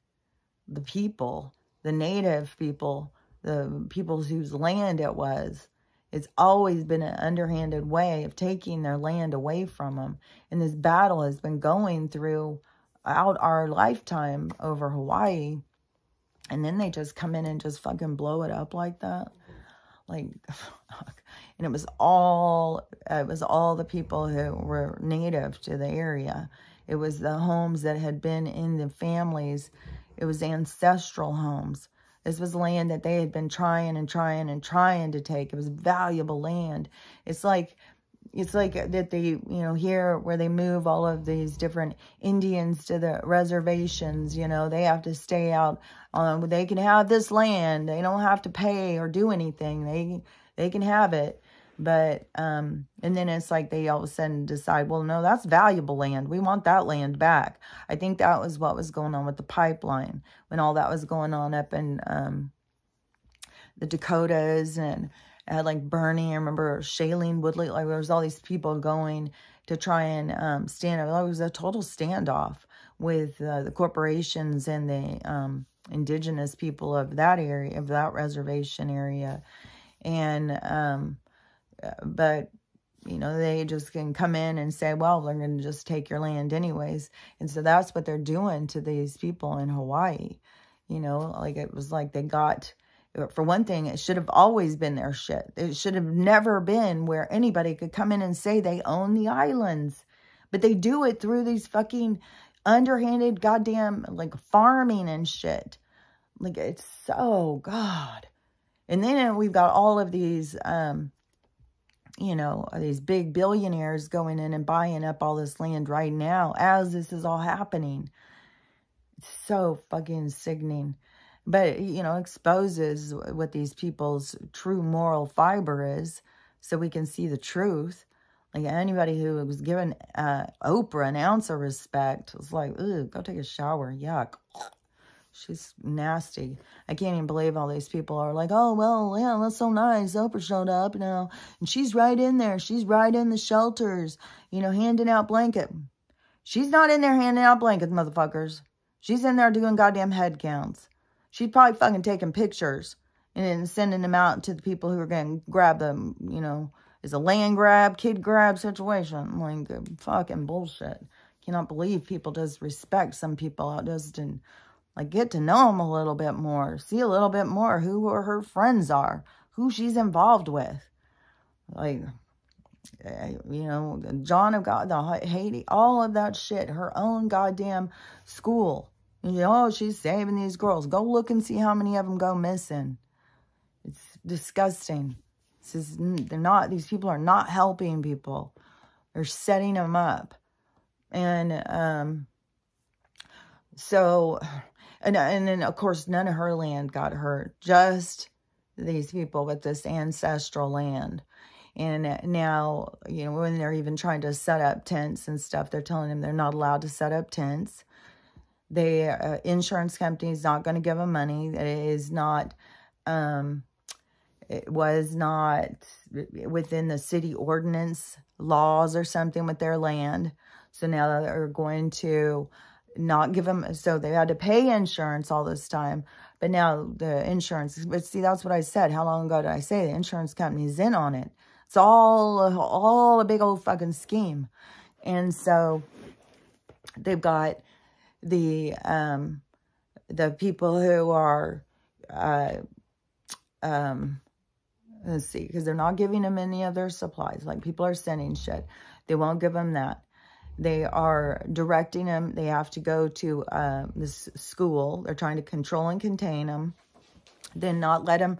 the people, the native people, the people whose land it was. It's always been an underhanded way of taking their land away from them. And this battle has been going throughout our lifetime over Hawaii. And then they just come in and just fucking blow it up like that. Like, fuck. And it was all the people who were native to the area. It was the homes that had been in the families. It was ancestral homes. This was land that they had been trying to take. It was valuable land. It's like that they, you know, here where they move all of these different Indians to the reservations, you know, they have to stay out. They can have this land. They don't have to pay or do anything. They can have it. But, and then it's like they all of a sudden decide, well, no, that's valuable land. We want that land back. I think that was what was going on with the pipeline when all that was going on up in the Dakotas, and had like Bernie. I remember Shailene Woodley. Like, there was all these people going to try and stand up. It was a total standoff with the corporations and the indigenous people of that area, of that reservation area. And but, you know, they just can come in and say, well, they're going to just take your land anyways. And so that's what they're doing to these people in Hawaii. You know, like, it was like they got, for one thing, it should have always been their shit. It should have never been where anybody could come in and say they own the islands. But they do it through these fucking underhanded goddamn, like, farming and shit. Like, it's so, God. And then we've got all of these, you know, these big billionaires going in and buying up all this land right now as this is all happening. It's so fucking sickening. But, you know, exposes what these people's true moral fiber is, so we can see the truth. Like, anybody who was given Oprah an ounce of respect was like, ugh, go take a shower. Yuck. She's nasty. I can't even believe all these people are like, oh, well, yeah, that's so nice. Oprah showed up now, and she's right in there. She's right in the shelters, you know, handing out blankets. She's not in there handing out blankets, motherfuckers. She's in there doing goddamn head counts. She's probably fucking taking pictures and then sending them out to the people who are going to grab them, you know. It's a land grab, kid grab situation. Like, fucking bullshit. Cannot believe people just respect some people out just and, like, get to know them a little bit more. See a little bit more who her friends are. Who she's involved with. Like, you know, John of God, the Haiti, all of that shit. Her own goddamn school. You know, oh, she's saving these girls. Go look and see how many of them go missing. It's disgusting. These people are not helping people. They're setting them up. And, so, and then, of course, none of her land got hurt. Just these people with this ancestral land. And now, you know, when they're even trying to set up tents and stuff, they're telling them they're not allowed to set up tents. The insurance company is not going to give them money. It is not, it was not within the city ordinance laws or something with their land. So now they're going to not give them, so they had to pay insurance all this time. But now the insurance, but see, that's what I said. How long ago did I say the insurance company's in on it? It's all a big old fucking scheme. And so they've got the people who are, let's see, because they're not giving them any of their supplies. Like, people are sending shit. They won't give them that. They are directing them. They have to go to this school. They're trying to control and contain them. Then not let them,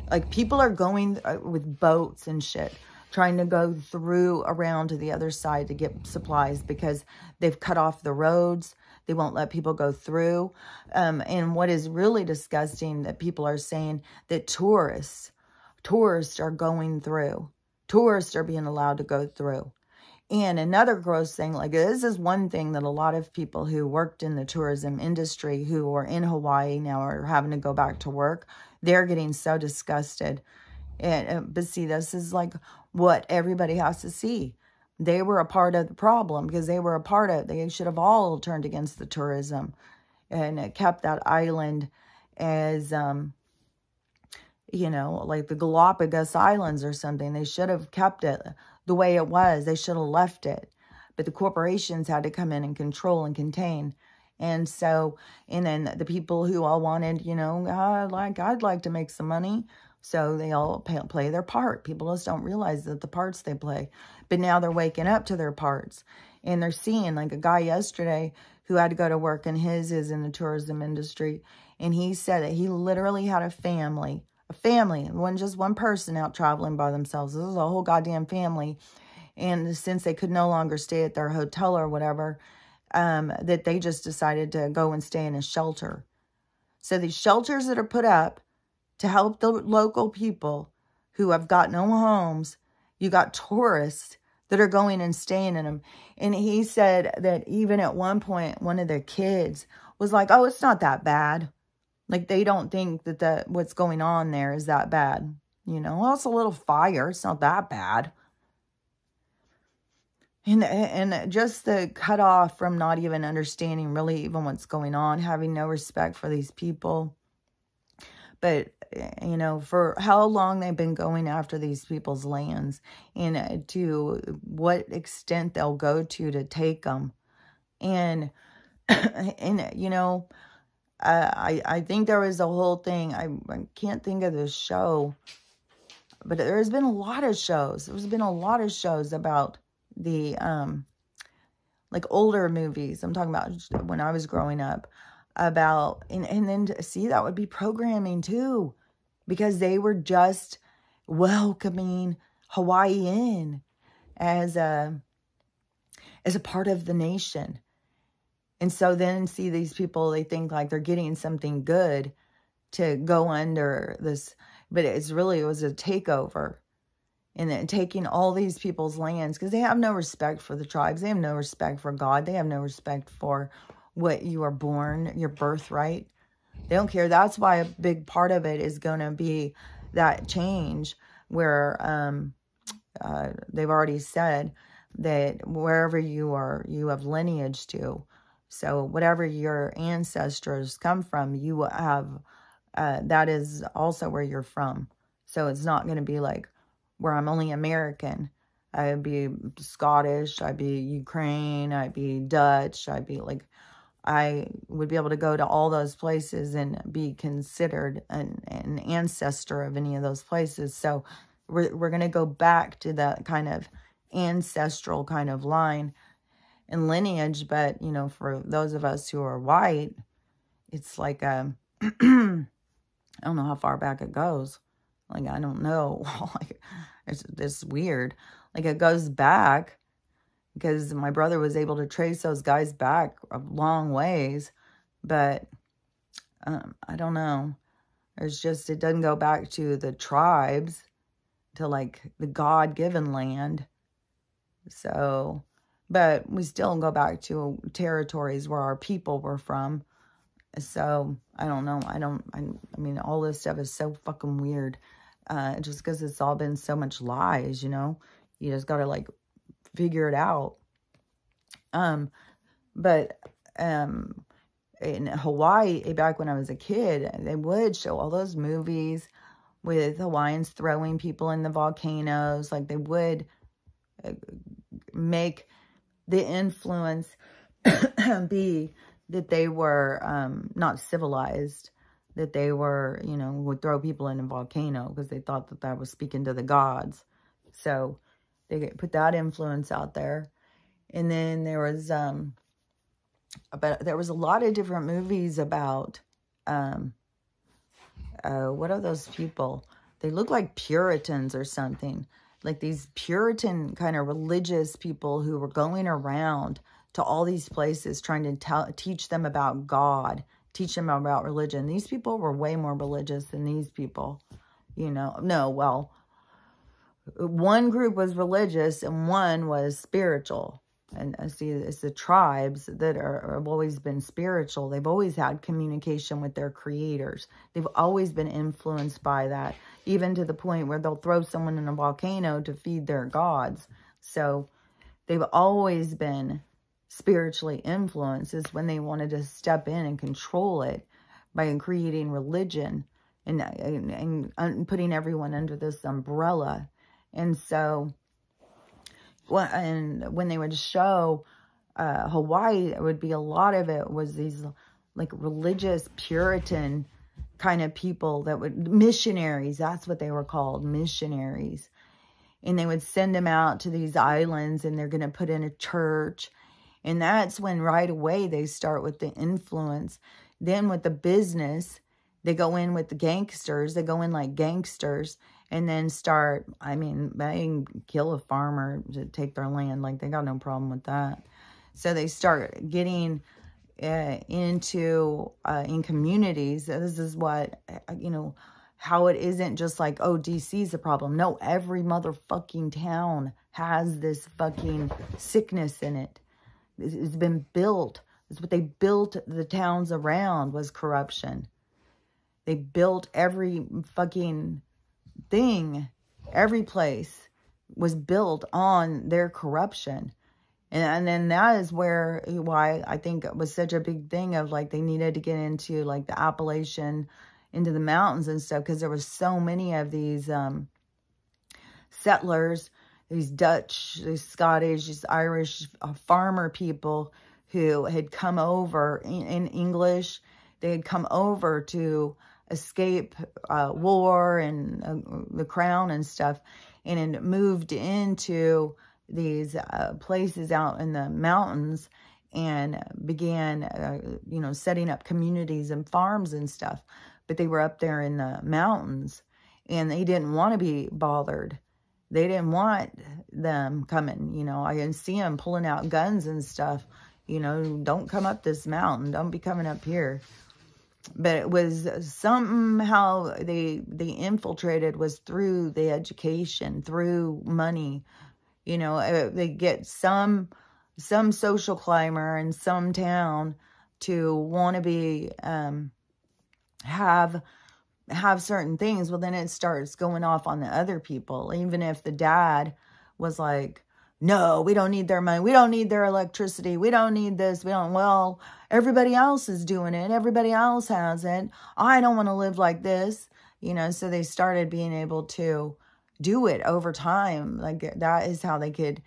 like, people are going with boats and shit, trying to go through around to the other side to get supplies because they've cut off the roads. They won't let people go through. And what is really disgusting, that people are saying that tourists are going through. Tourists are being allowed to go through. And another gross thing, like, this is one thing that a lot of people who worked in the tourism industry who are in Hawaii now are having to go back to work. They're getting so disgusted. But see, this is like what everybody has to see. They were a part of the problem because they were a part of it. They should have all turned against the tourism and kept that island as, you know, like the Galapagos Islands or something. They should have kept it the way it was. They should have left it. But the corporations had to come in and control and contain. And so, and then the people who all wanted, you know, I'd like to make some money. So they all play their part. People just don't realize that the parts they play. But now they're waking up to their parts. And they're seeing, like, a guy yesterday who had to go to work, and his is in the tourism industry. And he said that he literally had a family. It wasn't just one person out traveling by themselves. This was a whole goddamn family. And since they could no longer stay at their hotel or whatever, that they just decided to go and stay in a shelter. So these shelters that are put up to help the local people who have got no homes, you got tourists that are going and staying in them. And he said that even at one point, one of the kids was like, oh, it's not that bad. Like, they don't think that what's going on there is that bad. You know, well, it's a little fire. It's not that bad. And just the cut off from not even understanding really even what's going on, having no respect for these people. But, you know, for how long they've been going after these people's lands and to what extent they'll go to take them. And you know, I think there was a whole thing. I can't think of the show, but there's been a lot of shows. There's been a lot of shows about the, like, older movies. I'm talking about when I was growing up, about, and then see, that would be programming too, because they were just welcoming Hawaii in as a part of the nation. And so then see these people, they think like they're getting something good to go under this, but it was a takeover. And then taking all these people's lands, because they have no respect for the tribes. They have no respect for God. They have no respect for what you are born, your birthright. They don't care. That's why a big part of it is going to be that change where they've already said that wherever you are, you have lineage to. So whatever your ancestors come from, you have, that is also where you're from. So it's not going to be like where I'm only American. I'd be Scottish, I'd be Ukraine, I'd be Dutch, I'd be like, I would be able to go to all those places and be considered an ancestor of any of those places. So we're going to go back to that kind of ancestral kind of line and lineage. But, you know, for those of us who are white, it's like, I don't know how far back it goes. Like, I don't know. Like, it's weird. Like, it goes back because my brother was able to trace those guys back a long ways. But I don't know. There's just, it doesn't go back to the tribes, to like the God-given land. So, but we still go back to territories where our people were from. So, I don't know. I mean, all this stuff is so fucking weird. Just because it's all been so much lies, you know. You just got to, like, figure it out. But in Hawaii, back when I was a kid, they would show all those movies with Hawaiians throwing people in the volcanoes. Like, they would make the influence be that they were not civilized, that they were, you know, would throw people in a volcano because they thought that that was speaking to the gods. So they put that influence out there. And then there was there was a lot of different movies about what are those people? They look like Puritans or something. Like these Puritan kind of religious people who were going around to all these places trying to teach them about God, teach them about religion. These people were way more religious than these people, you know. No, well, one group was religious and one was spiritual. And see, it's the tribes that have always been spiritual. They've always had communication with their creators. They've always been influenced by that, even to the point where they'll throw someone in a volcano to feed their gods. So they've always been spiritually influenced. It's when they wanted to step in and control it by creating religion and putting everyone under this umbrella. And so... well, and when they would show Hawaii, it would be a lot of it was these like religious Puritan kind of people that would, missionaries, that's what they were called, missionaries. And they would send them out to these islands and they're going to put in a church. And that's when right away they start with the influence. Then with the business, they go in with the gangsters. They go in like gangsters. And then start, I mean, they can kill a farmer to take their land. Like, they got no problem with that. So they start getting into, in communities. This is what, you know, how it isn't just like, oh, DC's a problem. No, every motherfucking town has this fucking sickness in it. It's been built. It's what they built the towns around was corruption. They built every fucking... thing, every place was built on their corruption. And then that is why I think it was such a big thing of like they needed to get into like the Appalachian, into the mountains and stuff, because there was so many of these settlers, these Dutch, these Scottish, these Irish farmer people who had come over in English. They had come over to escape war and the crown and stuff, and moved into these places out in the mountains and began, you know, setting up communities and farms and stuff. But they were up there in the mountains and they didn't want to be bothered. They didn't want them coming, you know. I can see them pulling out guns and stuff, you know, don't come up this mountain. Don't be coming up here. But it was somehow they infiltrated was through the education, through money. You know, they get some social climber in some town to want to be, have certain things. Well, then it starts going off on the other people. Even if the dad was like, no, we don't need their money. We don't need their electricity. We don't need this. Well, everybody else is doing it. Everybody else has it. I don't want to live like this. You know, so they started being able to do it over time. Like, that is how they could,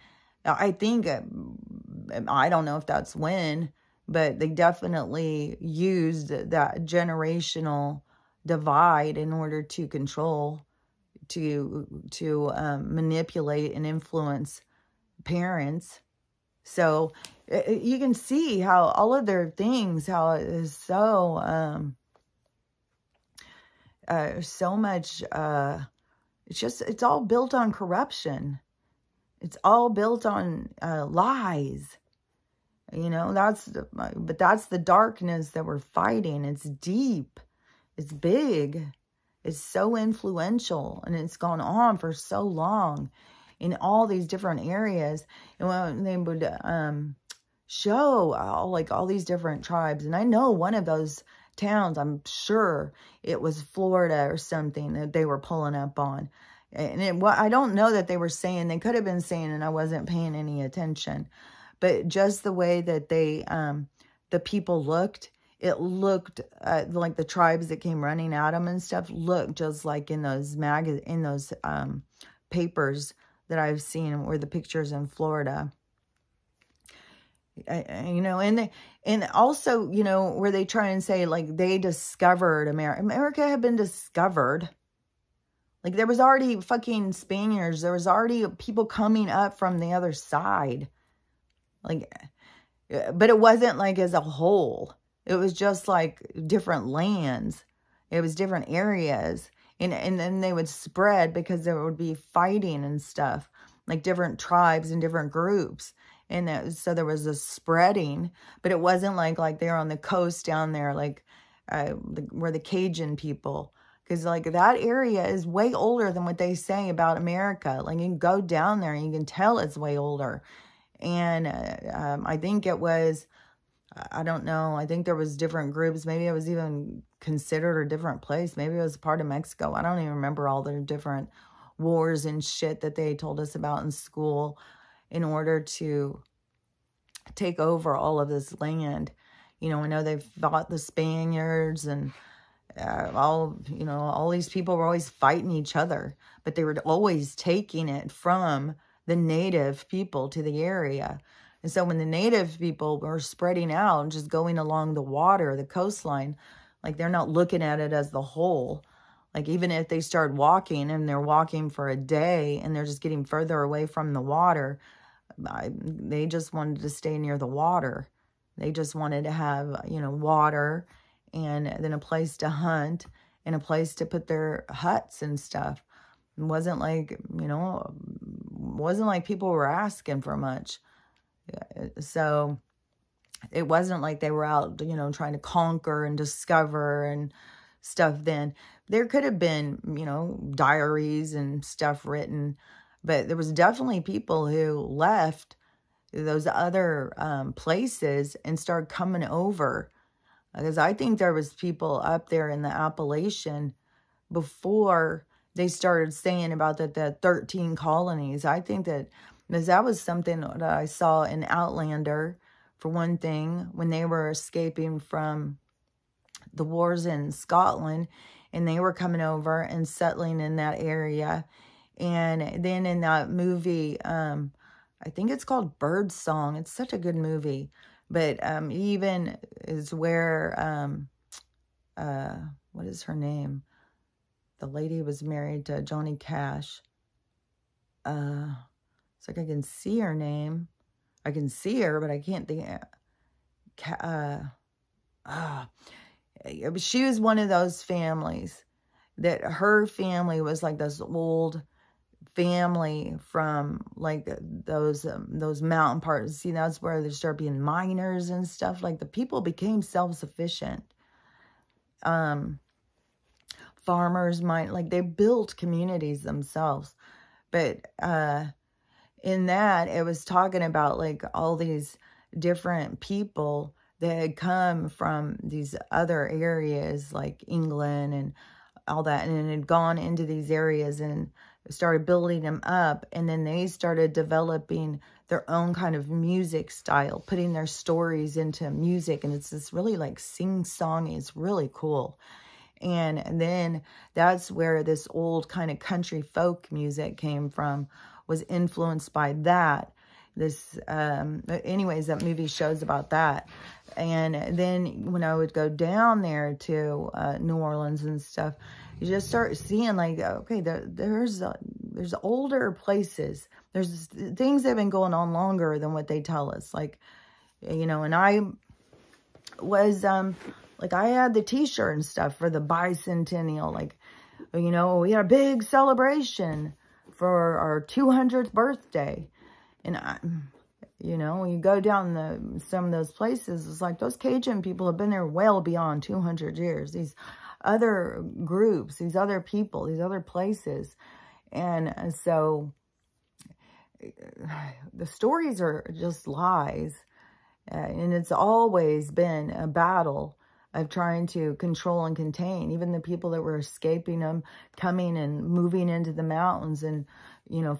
I think, I don't know if that's when, but they definitely used that generational divide in order to control, to manipulate and influence parents. So you can see how all of their things, how it is so so much it's all built on corruption. It's all built on lies. You know, but that's the darkness that we're fighting. It's deep, it's big, it's so influential, and it's gone on for so long in all these different areas. And when they would show all these different tribes, and I know one of those towns, I'm sure it was Florida or something that they were pulling up on. And I don't know that they were saying, they could have been saying, and I wasn't paying any attention, but just the way that they the people looked, it looked like the tribes that came running at them and stuff looked just like in those papers that I've seen, where the pictures in Florida. You know, and also, you know, where they try and say like they discovered America. America had been discovered. Like there was already fucking Spaniards. There was already people coming up from the other side. Like, but it wasn't like as a whole. It was just like different lands. It was different areas. And then they would spread because there would be fighting and stuff. Like different tribes and different groups. And so there was a spreading. But it wasn't like they were on the coast down there. Like where the Cajun people. Because like that area is way older than what they say about America. Like you can go down there and you can tell it's way older. And I think it was, I don't know, I think there was different groups. Maybe it was even considered a different place. Maybe it was part of Mexico. I don't even remember all the different wars and shit that they told us about in school in order to take over all of this land. You know, I know they fought the Spaniards and all these people were always fighting each other, but they were always taking it from the native people to the area. And so when the native people were spreading out and just going along the water, the coastline, like they're not looking at it as the whole. Like even if they start walking and they're walking for a day and they're just getting further away from the water, they just wanted to stay near the water. They just wanted to have, you know, water and then a place to hunt and a place to put their huts and stuff. It wasn't like, you know, wasn't like people were asking for much. So it wasn't like they were out, you know, trying to conquer and discover and stuff then. There could have been, you know, diaries and stuff written, but there was definitely people who left those other places and started coming over. Because I think there was people up there in the Appalachian before they started saying about the 13 colonies. I think that because that was something that I saw in Outlander, for one thing, when they were escaping from the wars in Scotland and they were coming over and settling in that area. And then in that movie, I think it's called Birdsong. It's such a good movie. But even is where, what is her name? The lady was married to Johnny Cash. It's like I can see her name. I can see her, but I can't think. She was one of those families that her family was like this old family from like those mountain parts. See, that's where there started being miners and stuff. Like the people became self-sufficient. Farmers like they built communities themselves. But in that, it was talking about like all these different people that had come from these other areas like England and all that, and had gone into these areas and started building them up, and then they started developing their own kind of music style, putting their stories into music, and it's this really like sing-songy. It's really cool. And then that's where this old kind of country folk music came from, was influenced by that. This, anyways, that movie shows about that. And then when I would go down there to New Orleans and stuff, you just start seeing like, okay, there's older places. There's things that have been going on longer than what they tell us. Like, you know, and I was, like I had the t-shirt and stuff for the bicentennial. Like, you know, we had a big celebration for our 200th birthday. And you know, when you go down some of those places, it's like those Cajun people have been there well beyond 200 years. These other groups, these other people, these other places. And so the stories are just lies. And it's always been a battle of trying to control and contain. Even the people that were escaping them, coming and moving into the mountains and, you know,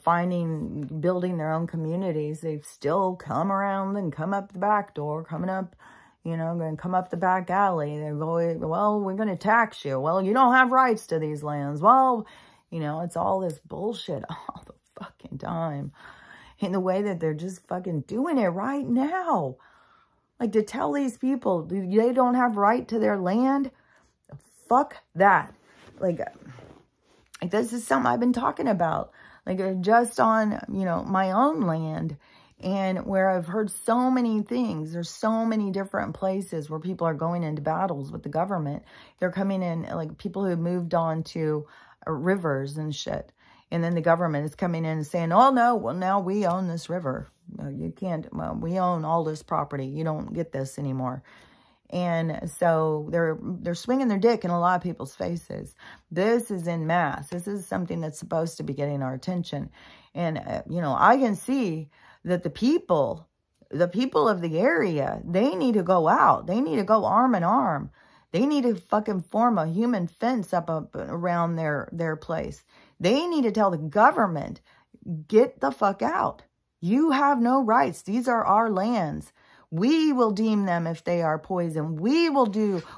building their own communities, they've still come around and come up the back door, coming up, You know, going to come up the back alley. They've always, well, we're going to tax you. Well, you don't have rights to these lands. Well, you know, it's all this bullshit all the fucking time. In the way that they're just fucking doing it right now. Like, to tell these people they don't have right to their land, fuck that. Like, this is something I've been talking about. Like, just on, you know, my own land. And where I've heard so many things. There's so many different places where people are going into battles with the government. They're coming in, like, people who moved on to rivers and shit. And then the government is coming in and saying, oh, no, well, now we own this river. You can't, well, we own all this property. You don't get this anymore. And so they're swinging their dick in a lot of people's faces. This is en masse. This is something that's supposed to be getting our attention. And, you know, I can see that the people of the area, they need to go out. They need to go arm in arm. They need to fucking form a human fence up around their place. They need to tell the government, get the fuck out. You have no rights. These are our lands. We will deem them if they are poison. We will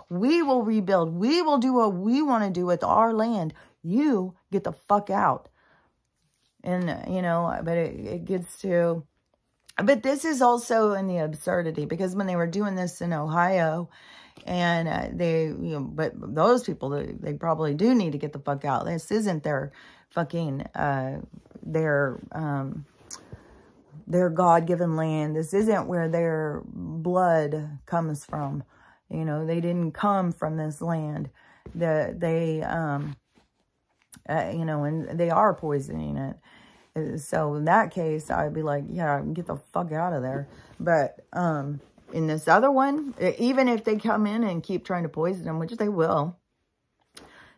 rebuild. We will do what we want to do with our land. You get the fuck out. And, you know, but it gets to... But this is also in the absurdity, because when they were doing this in Ohio, and they, you know, but those people, they probably do need to get the fuck out. This isn't their fucking, their God-given land. This isn't where their blood comes from. You know, they didn't come from this land. They, you know, and they are poisoning it. So in that case, I'd be like, yeah, get the fuck out of there. But in this other one, even if they come in and keep trying to poison them, which they will,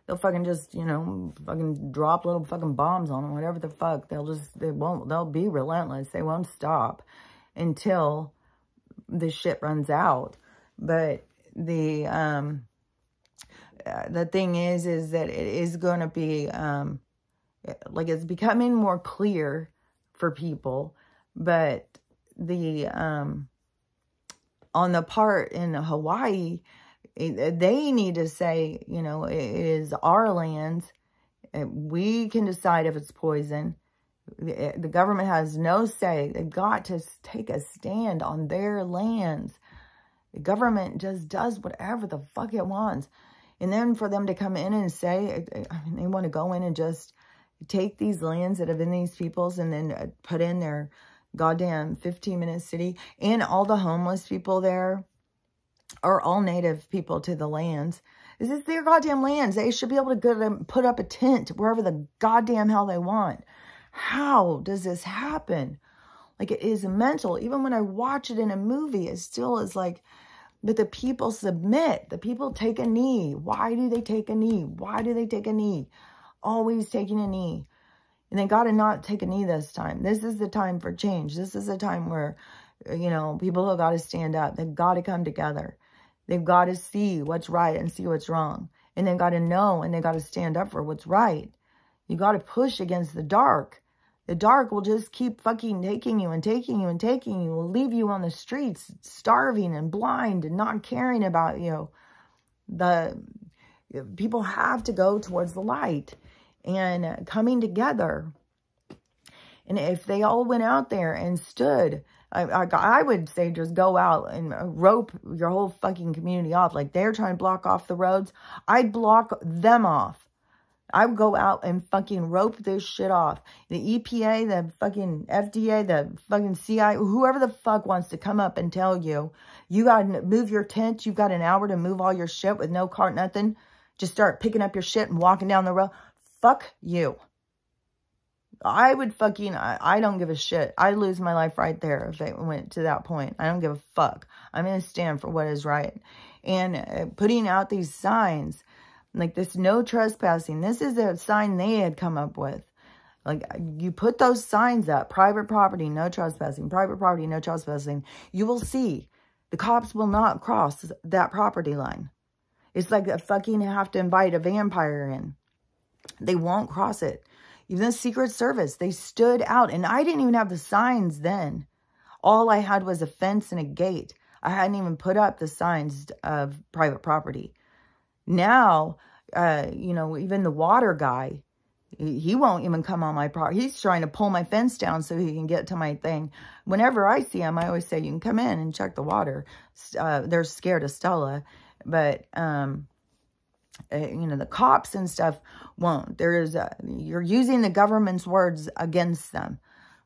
they'll fucking just, you know, fucking drop little fucking bombs on them, whatever the fuck. They'll be relentless. They won't stop until the shit runs out. But the thing is that it is going to be, like, it's becoming more clear for people, but the, on the part in Hawaii, they need to say, you know, it is our land. We can decide if it's poison. The government has no say. They've got to take a stand on their lands. The government just does whatever the fuck it wants. And then for them to come in and say, I mean, they want to go in and just take these lands that have been these people's and then put in their goddamn 15-minute city. And all the homeless people there are all native people to the lands. This is their goddamn lands. They should be able to go and put up a tent wherever the goddamn hell they want. How does this happen? Like, it is mental. Even when I watch it in a movie, it still is like, but the people submit. The people take a knee. Why do they take a knee? Why do they take a knee? Always taking a knee. And they got to not take a knee this time. This is the time for change. This is the time where, you know, people have got to stand up. They've got to come together. They've got to see what's right and see what's wrong. And they've got to know and they've got to stand up for what's right. You got to push against the dark. The dark will just keep fucking taking you and taking you and taking you. Will leave you on the streets, starving and blind and not caring about you. The people have to go towards the light and coming together. And if they all went out there and stood, I would say just go out and rope your whole fucking community off. Like, they're trying to block off the roads. I'd block them off. I would go out and fucking rope this shit off. The EPA, the fucking FDA, the fucking CIA, whoever the fuck wants to come up and tell you, you got to move your tent. You've got an hour to move all your shit with no cart, nothing. Just start picking up your shit and walking down the road. Fuck you. I would fucking, I don't give a shit. I'd lose my life right there if it went to that point. I don't give a fuck. I'm going to stand for what is right. And putting out these signs, like this no trespassing, this is a sign they had come up with. Like, you put those signs up, private property, no trespassing, private property, no trespassing. You will see the cops will not cross that property line. It's like a fucking have to invite a vampire in. They won't cross it. Even the Secret Service, they stood out. And I didn't even have the signs then. All I had was a fence and a gate. I hadn't even put up the signs of private property. Now, you know, even the water guy, he won't even come on my property. He's trying to pull my fence down so he can get to my thing. Whenever I see him, I always say, you can come in and check the water. They're scared of Stella. But, you know, the cops and stuff won't. You're using the government's words against them.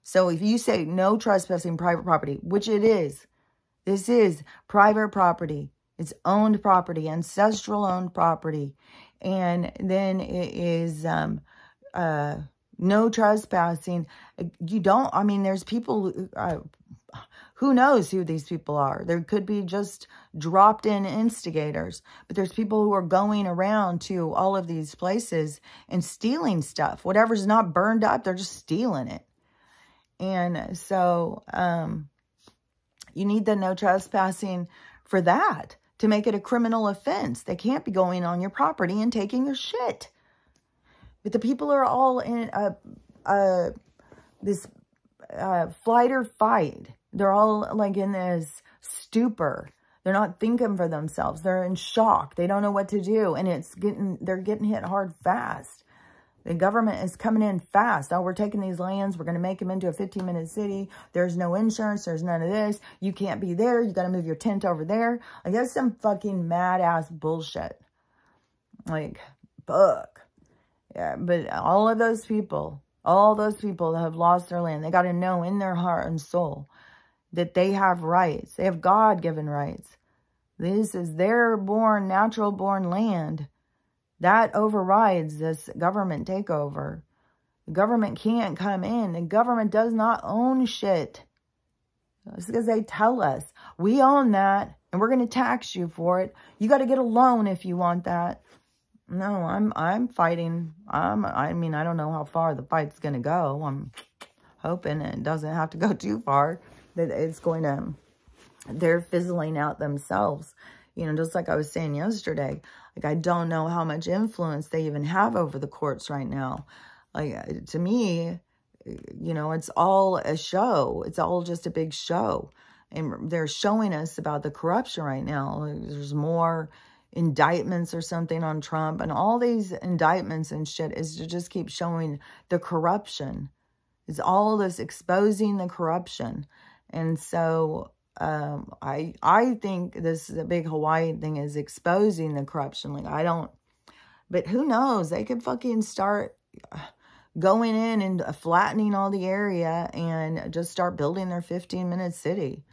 So if you say no trespassing private property, which it is, this is private property. It's owned property, ancestral owned property. And then it is no trespassing. You don't, I mean, there's people, who knows who these people are? There could be just dropped in instigators, but there's people who are going around to all of these places and stealing stuff. Whatever's not burned up, they're just stealing it. And so you need the no trespassing for that, to make it a criminal offense. They can't be going on your property and taking your shit. But the people are all in this flight or fight. They're all like in this stupor. They're not thinking for themselves. They're in shock. They don't know what to do. And they're getting hit hard fast. The government is coming in fast. Oh, we're taking these lands. We're going to make them into a 15-minute city. There's no insurance. There's none of this. You can't be there. You got to move your tent over there. Like, that's some fucking mad-ass bullshit. Like, fuck. Yeah, but all those people that have lost their land, they got to know in their heart and soul that they have rights. They have God-given rights. This is their natural-born land. That overrides this government takeover. The government can't come in. The government does not own shit. It's because they tell us, we own that, and we're going to tax you for it. You got to get a loan if you want that. No, I'm fighting. I mean, I don't know how far the fight's going to go. I'm hoping it doesn't have to go too far. That it's going to, they're fizzling out themselves. You know, just like I was saying yesterday, like, I don't know how much influence they even have over the courts right now. Like, to me, you know, it's all a show. It's all just a big show. And they're showing us about the corruption right now. There's more indictments or something on Trump. And all these indictments and shit is to just keep showing the corruption. It's all this exposing the corruption. And so I think this is a big Hawaii thing, is exposing the corruption. Like, I don't, but who knows? They could fucking start going in and flattening all the area and just start building their 15-minute city.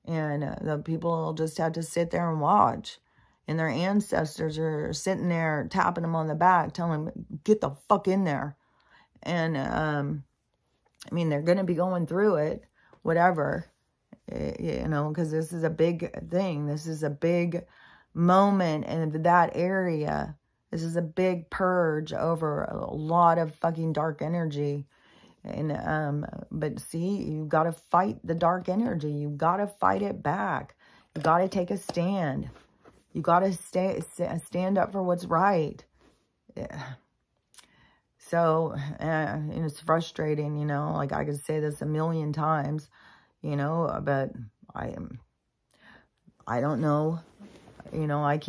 And the people will just have to sit there and watch. And their ancestors are sitting there tapping them on the back, telling them, get the fuck in there. And, I mean, they're going to be going through it, whatever. You know, because this is a big thing. This is a big moment in that area. This is a big purge over a lot of fucking dark energy. And, but see, you got to fight the dark energy. You got to fight it back. You got to take a stand. You got to stand up for what's right. Yeah. So, and it's frustrating, you know, like I could say this a million times, you know, but I don't know. You know, I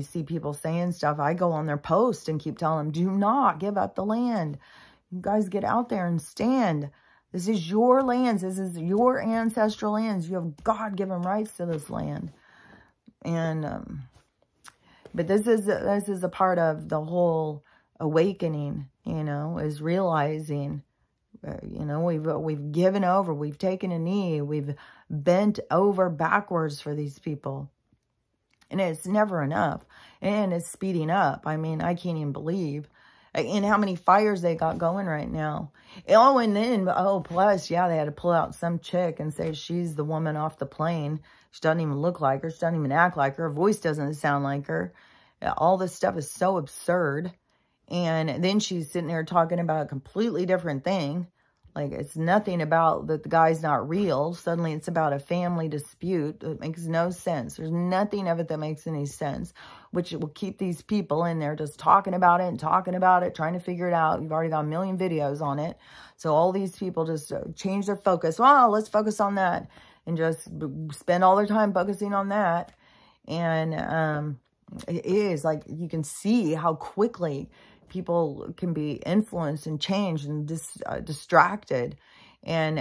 see people saying stuff. I go on their post and keep telling them, do not give up the land. You guys get out there and stand. This is your lands. This is your ancestral lands. You have God-given rights to this land. And, but this is a part of the whole awakening, you know, is realizing, you know, we've given over, we've taken a knee, we've bent over backwards for these people. And it's never enough. And it's speeding up. I mean, I can't even believe in how many fires they got going right now. Oh, and then, oh, plus, yeah, they had to pull out some chick and say she's the woman off the plane. She doesn't even look like her. She doesn't even act like her. Her voice doesn't sound like her. All this stuff is so absurd. And then she's sitting there talking about a completely different thing. Like, it's nothing about that the guy's not real. Suddenly it's about a family dispute. It makes no sense. There's nothing of it that makes any sense, which will keep these people in there just talking about it and talking about it, trying to figure it out. You've already got a million videos on it. So all these people just change their focus. Well, let's focus on that. and just spend all their time focusing on that. And it is like, you can see how quickly people can be influenced and changed and distracted. And,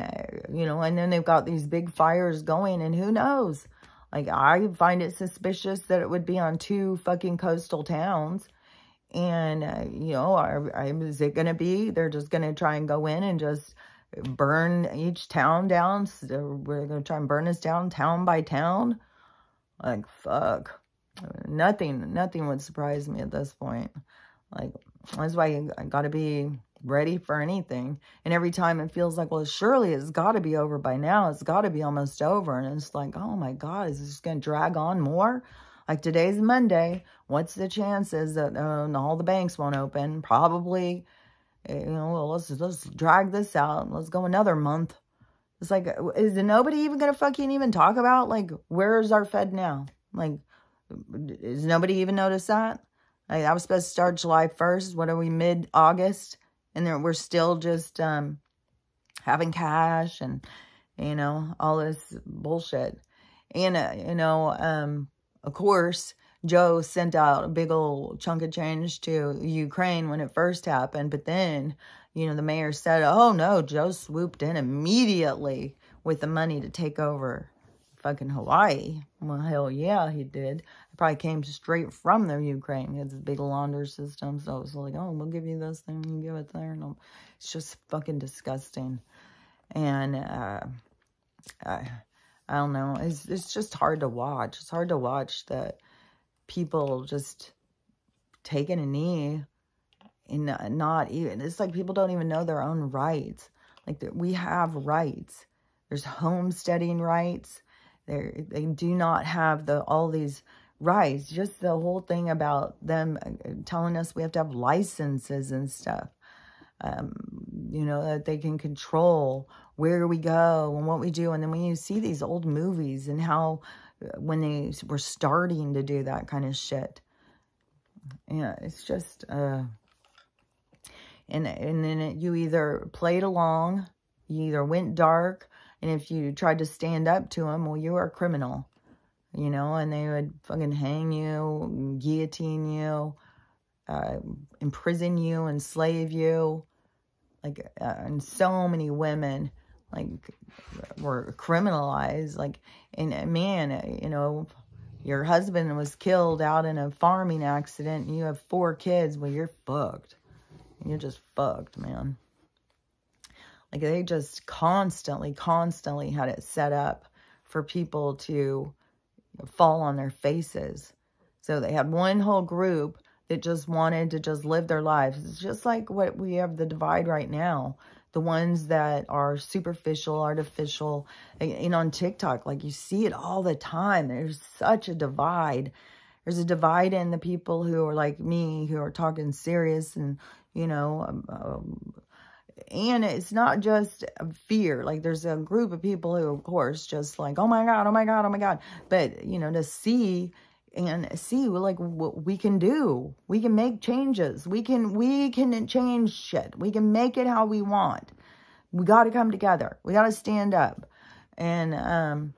you know, and then they've got these big fires going, and who knows? Like, I find it suspicious that it would be on 2 fucking coastal towns. And, you know, is it going to be, they're just going to try and go in and just burn each town down? So we're going to try and burn us down town by town? Like, fuck. Nothing would surprise me at this point. Like, that's why I got to be ready for anything. And every time it feels like, well, surely it's got to be over by now. It's got to be almost over. And it's like, oh my God, is this going to drag on more? Like, today's Monday. What's the chances that all the banks won't open? Probably, you know, well, let's drag this out. Let's go another month. It's like, is nobody even going to fucking even talk about, like, where's our Fed now? Like, does nobody even notice that? Like, that was supposed to start July 1st. What are we, mid-August? And then we're still just having cash and, you know, all this bullshit. And, you know, of course, Joe sent out a big old chunk of change to Ukraine when it first happened. But then, you know, the mayor said, oh, no, Joe swooped in immediately with the money to take over fucking Hawaii. Well, hell yeah, he did. It probably came straight from the Ukraine. It's a big launder system. So it's like, oh, we'll give you this thing, you give it there. No, it's just fucking disgusting. And I don't know. It's just hard to watch. It's hard to watch that people just taking a knee and not even, it's like people don't even know their own rights. Like, we have rights. There's homesteading rights. They do not have all these rights. Just the whole thing about them telling us we have to have licenses and stuff. You know, that they can control where we go and what we do. And then when you see these old movies and how when they were starting to do that kind of shit, yeah, it's just, and then you either played along, you either went dark, and if you tried to stand up to them, well, you were a criminal, you know, and they would fucking hang you, guillotine you, imprison you, enslave you. Like, and so many women, like, were criminalized. Like, and man, you know, your husband was killed out in a farming accident and you have 4 kids. Well, you're fucked. You're just fucked, man. Like, they just constantly had it set up for people to fall on their faces. So they had one whole group that just wanted to just live their lives. It's just like what we have the divide right now. The ones that are superficial, artificial, and on TikTok, like, you see it all the time. There's such a divide. There's a divide in the people who are like me, who are talking serious and, you know, and it's not just fear. Like, there's a group of people who, of course, just like, oh my God, oh my God, oh my God. But, you know, to see like what we can do. We can make changes. We can change shit. We can make it how we want. We got to come together. We got to stand up. And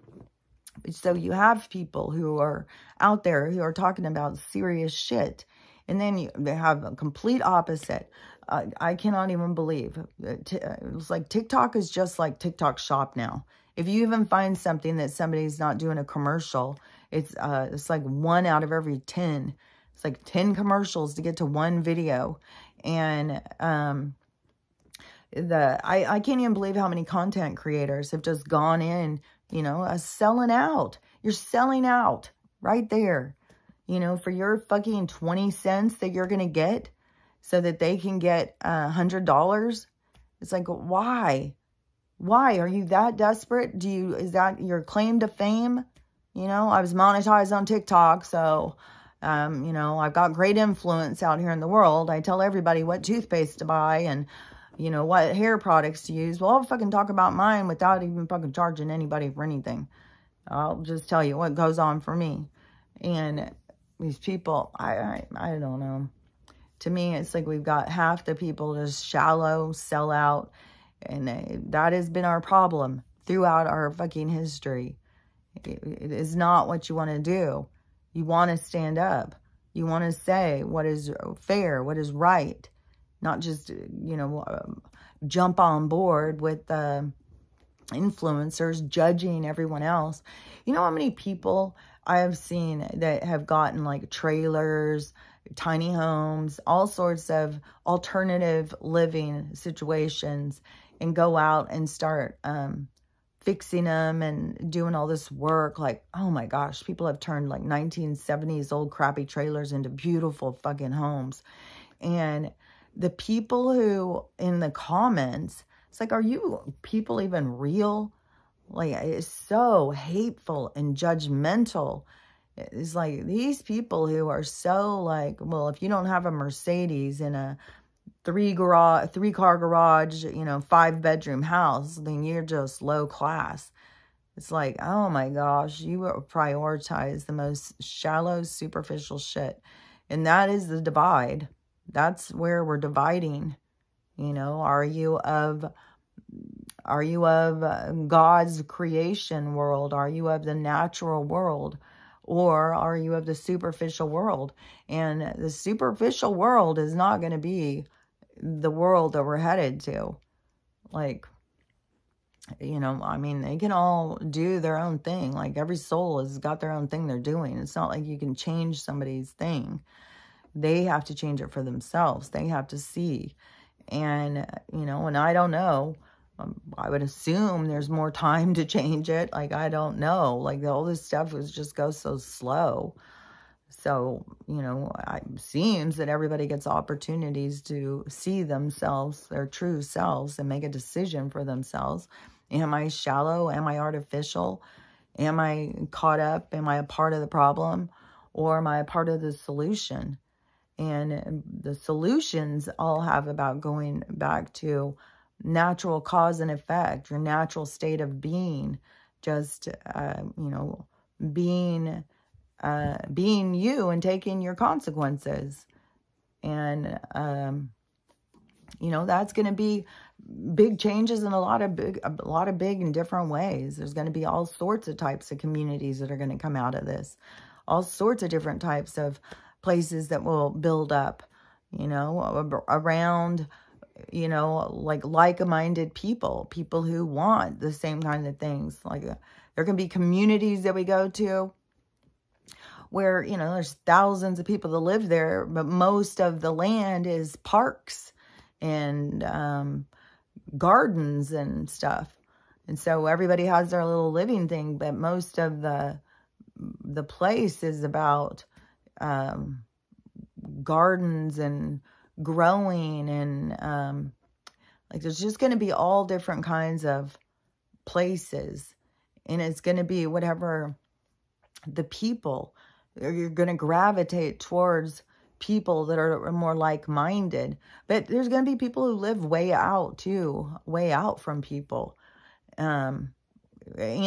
so you have people who are out there who are talking about serious shit. And then they have a complete opposite. I cannot even believe. It's like TikTok is just like TikTok Shop now. If you even find something that somebody's not doing a commercial, it's like 1 out of every 10. It's like 10 commercials to get to 1 video. And I can't even believe how many content creators have just gone in, you know, selling out. You're selling out right there, you know, for your fucking 20 cents that you're going to get so that they can get $100. It's like, why? Why? Are you that desperate? Is that your claim to fame? You know, I was monetized on TikTok, so, you know, I've got great influence out here in the world. I tell everybody what toothpaste to buy and, you know, what hair products to use. Well, I'll fucking talk about mine without even fucking charging anybody for anything. I'll just tell you what goes on for me. And these people, I don't know. To me, it's like we've got half the people just shallow, sell out. And that has been our problem throughout our fucking history. It is not what you want to do. You want to stand up. You want to say what is fair, what is right. Not just, you know, jump on board with influencers judging everyone else. You know how many people I have seen that have gotten like trailers, tiny homes, all sorts of alternative living situations, and go out and start fixing them and doing all this work. Like, oh my gosh, people have turned like 1970s old crappy trailers into beautiful fucking homes. And the people who in the comments, it's like, are you people even real? Like, it's so hateful and judgmental. It's like these people who are so like, well, if you don't have a Mercedes in a three-car garage, you know, 5-bedroom house, then you're just low class. It's like, oh my gosh, you prioritize the most shallow, superficial shit. And that is the divide. That's where we're dividing. You know, are you of God's creation world? Are you of the natural world? Or are you of the superficial world? And the superficial world is not going to be the world that we're headed to. Like, you know, I mean, they can all do their own thing. Like, every soul has got their own thing they're doing. It's not like you can change somebody's thing. They have to change it for themselves. They have to see. And, you know, and I don't know. I would assume there's more time to change it. Like, I don't know. Like, all this stuff just goes so slow. So, you know, it seems that everybody gets opportunities to see themselves, their true selves, and make a decision for themselves. Am I shallow? Am I artificial? Am I caught up? Am I a part of the problem? Or am I a part of the solution? And the solutions all have about going back to natural cause and effect, your natural state of being, just, you know, being you and taking your consequences. And, you know, that's going to be big changes in a lot of big and different ways. There's going to be all sorts of types of communities that are going to come out of this. All sorts of different types of places that will build up, you know, around, you know, like-minded people who want the same kind of things. Like, there can be communities that we go to where, you know, there's thousands of people that live there, but most of the land is parks and gardens and stuff. And so everybody has their little living thing, but most of the place is about gardens and growing and like, there's just going to be all different kinds of places, and it's going to be whatever the people, you're going to gravitate towards people that are more like-minded. But there's going to be people who live way out too, way out from people. And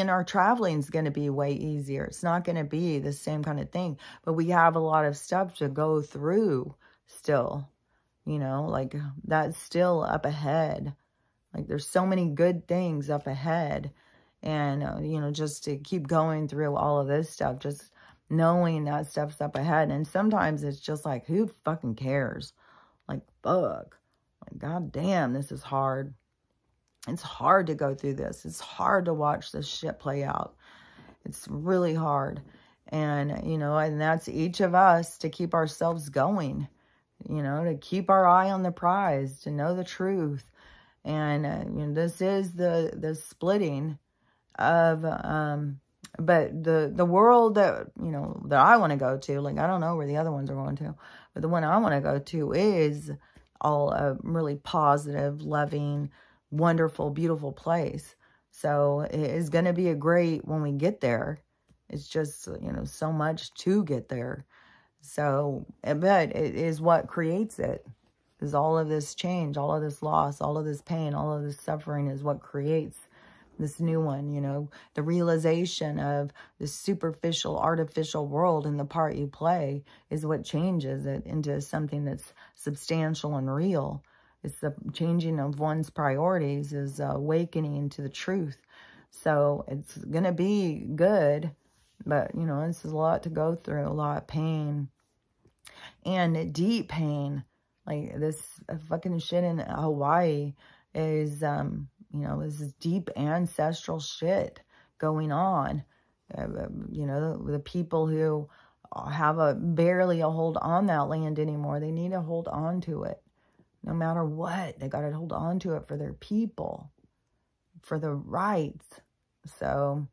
our traveling is going to be way easier. It's not going to be the same kind of thing, but we have a lot of stuff to go through still, you know, like that's still up ahead. Like, there's so many good things up ahead. And, you know, just to keep going through all of this stuff, just knowing that stuff's up ahead. And sometimes it's just like, who fucking cares? Like, fuck. Like, god damn, this is hard. It's hard to go through this. It's hard to watch this shit play out. It's really hard. And, you know, and that's each of us to keep ourselves going, you know, to keep our eye on the prize, to know the truth. And, you know, this is the splitting of, but the world that, you know, that I want to go to, like, I don't know where the other ones are going to, but the one I want to go to is all a really positive, loving, wonderful, beautiful place. So it is going to be a great when we get there. It's just, you know, so much to get there. So, but it is what creates it. Is all of this change, all of this loss, all of this pain, all of this suffering is what creates this new one, you know. The realization of the superficial, artificial world and the part you play is what changes it into something that's substantial and real. It's the changing of one's priorities, is awakening to the truth So it's going to be good. But, you know, this is a lot to go through, a lot of pain. And deep pain. Like this fucking shit in Hawaii is, you know, this is deep ancestral shit going on. You know, the people who have barely a hold on that land anymore, they need to hold on to it. No matter what, they got to hold on to it for their people, for the rights. So,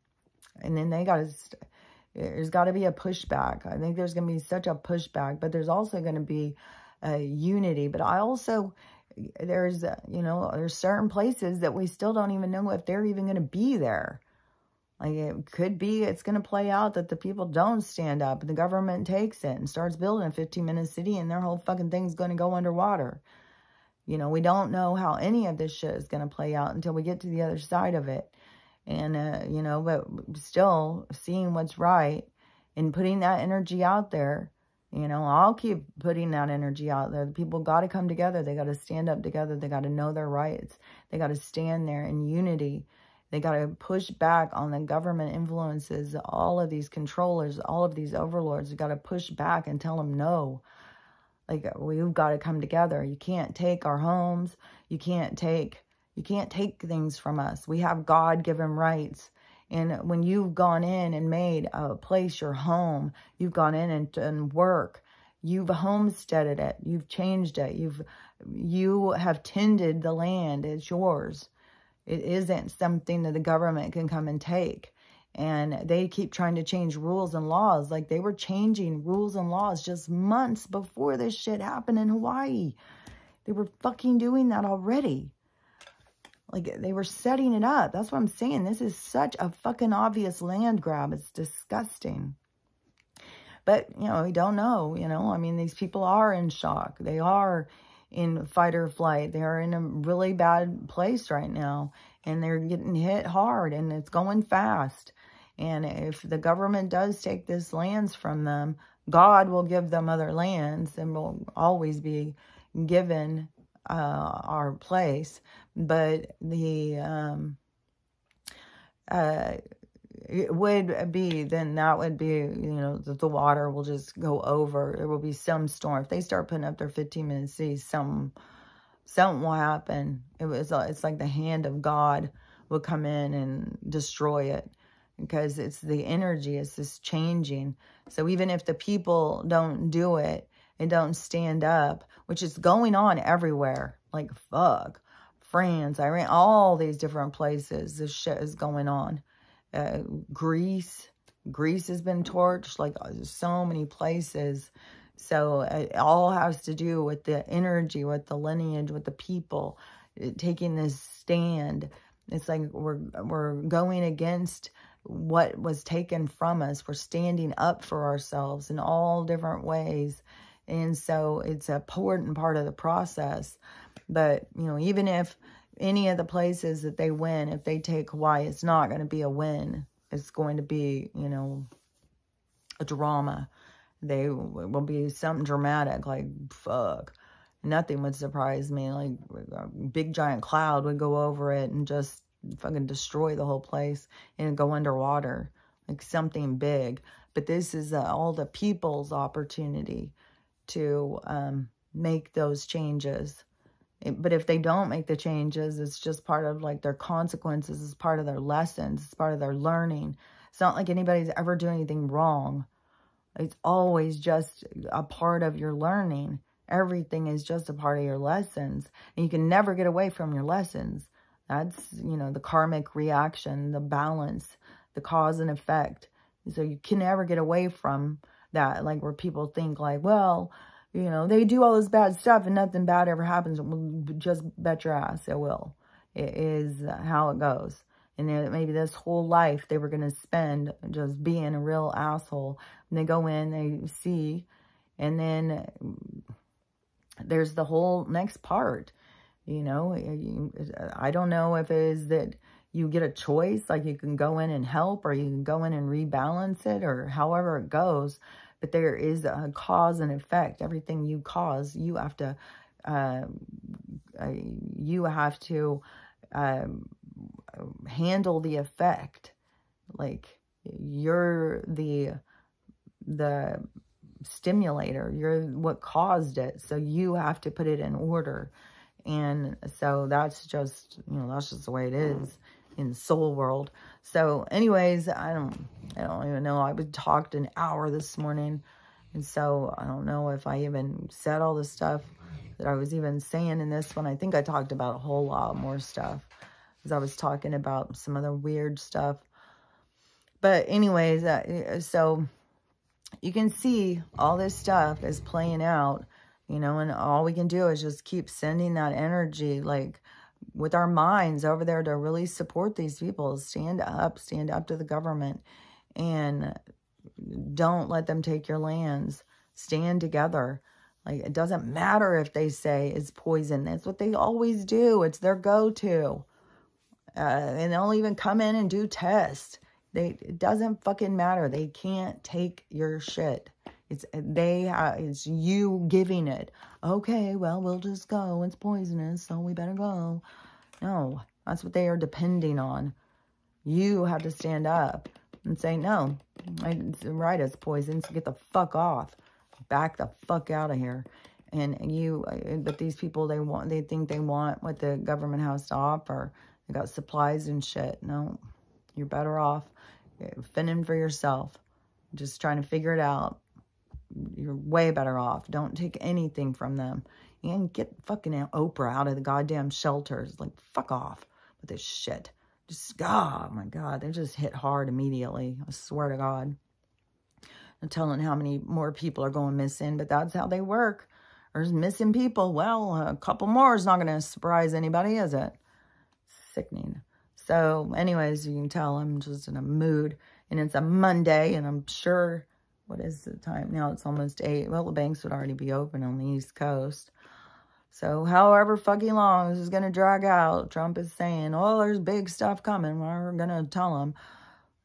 and then they got to, there's got to be a pushback. I think there's going to be such a pushback, but there's also going to be a unity. But I also, there's, you know, there's certain places that we still don't even know if they're even going to be there. Like it could be, it's going to play out that the people don't stand up and the government takes it and starts building a 15-minute city and their whole fucking thing's going to go underwater. You know, we don't know how any of this shit is going to play out until we get to the other side of it. And, you know, but still seeing what's right and putting that energy out there. You know, I'll keep putting that energy out there. The people got to come together. They got to stand up together. They got to know their rights. They got to stand there in unity. They got to push back on the government influences, all of these controllers, all of these overlords. You got to push back and tell them no. Like, we've got to come together. You can't take our homes. You can't take things from us. We have God-given rights. And when you've gone in and made a place your home, you've gone in and work, you've homesteaded it, you've changed it, you have tended the land, it's yours. It isn't something that the government can come and take. And they keep trying to change rules and laws. Like they were changing rules and laws just months before this shit happened in Hawaii. They were fucking doing that already. Like, they were setting it up. That's what I'm saying. This is such a fucking obvious land grab. It's disgusting. But, you know, we don't know, you know. I mean, these people are in shock. They are in fight or flight. They are in a really bad place right now. And they're getting hit hard. And it's going fast. And if the government does take this lands from them, God will give them other lands. And will always be given our place. But the it would be, then that would be, you know, the water will just go over. There will be some storm. If they start putting up their 15-minute seas, something will happen. It's like the hand of God will come in and destroy it, because it's the energy, it's this changing. So even if the people don't do it and don't stand up, which is going on everywhere, like fuck, France, Iran, all these different places, this shit is going on. Greece has been torched, like so many places. So it all has to do with the energy, with the lineage, with the people taking this stand. It's like we're going against what was taken from us. We're standing up for ourselves in all different ways. And so it's an important part of the process. But, you know, even if any of the places that they win, if they take Hawaii, it's not going to be a win. It's going to be, you know, a drama. They will be something dramatic, like, fuck. Nothing would surprise me. Like, a big giant cloud would go over it and just fucking destroy the whole place and go underwater. Like something big. But this is all the people's opportunity to make those changes. But if they don't make the changes, it's just part of like their consequences. It's part of their lessons. It's part of their learning. It's not like anybody's ever doing anything wrong. It's always just a part of your learning. Everything is just a part of your lessons. And you can never get away from your lessons. That's, you know, the karmic reaction, the balance, the cause and effect. So you can never get away from that. Like where people think like, well, you know, they do all this bad stuff and nothing bad ever happens. Well, just bet your ass it will. It is how it goes. And then maybe this whole life they were going to spend just being a real asshole. And they go in, they see, and then there's the whole next part. You know, I don't know if it is that you get a choice, like you can go in and help, or you can go in and rebalance it, or however it goes. But there is a cause and effect. Everything you cause, you have to handle the effect. Like, you're the stimulator. You're what caused it. So you have to put it in order. And so that's just, you know, that's just the way it is in the soul world. So anyways, I don't even know. I talked an hour this morning. And so I don't know if I even said all the stuff that I was even saying in this one. I think I talked about a whole lot more stuff, because I was talking about some other weird stuff. But anyways, so you can see all this stuff is playing out, you know, and all we can do is just keep sending that energy, like, with our minds over there to really support these people. Stand up to the government, and don't let them take your lands. Stand together. Like, it doesn't matter if they say it's poison. That's what they always do. It's their go-to. And they'll even come in and do tests. It doesn't fucking matter. They can't take your shit. It's you giving it. Okay, well, we'll just go. It's poisonous, so we better go. No, that's what they are depending on. You have to stand up and say, no, it's right, it's poison, so get the fuck off. Back the fuck out of here. But these people, they think they want what the government has to offer. They got supplies and shit. No, you're better off fending for yourself. Just trying to figure it out. You're way better off. Don't take anything from them. And get fucking Oprah out of the goddamn shelters. Like, fuck off with this shit. Just, oh my God, they just hit hard immediately. I swear to God. I'm telling how many more people are going missing, but that's how they work. There's missing people. Well, a couple more is not going to surprise anybody, is it? Sickening. So, anyways, you can tell I'm just in a mood, and it's a Monday, and I'm sure, what is the time now? It's almost 8. Well, the banks would already be open on the East Coast. So, however fucking long this is going to drag out, Trump is saying, oh, there's big stuff coming. We're going to tell him.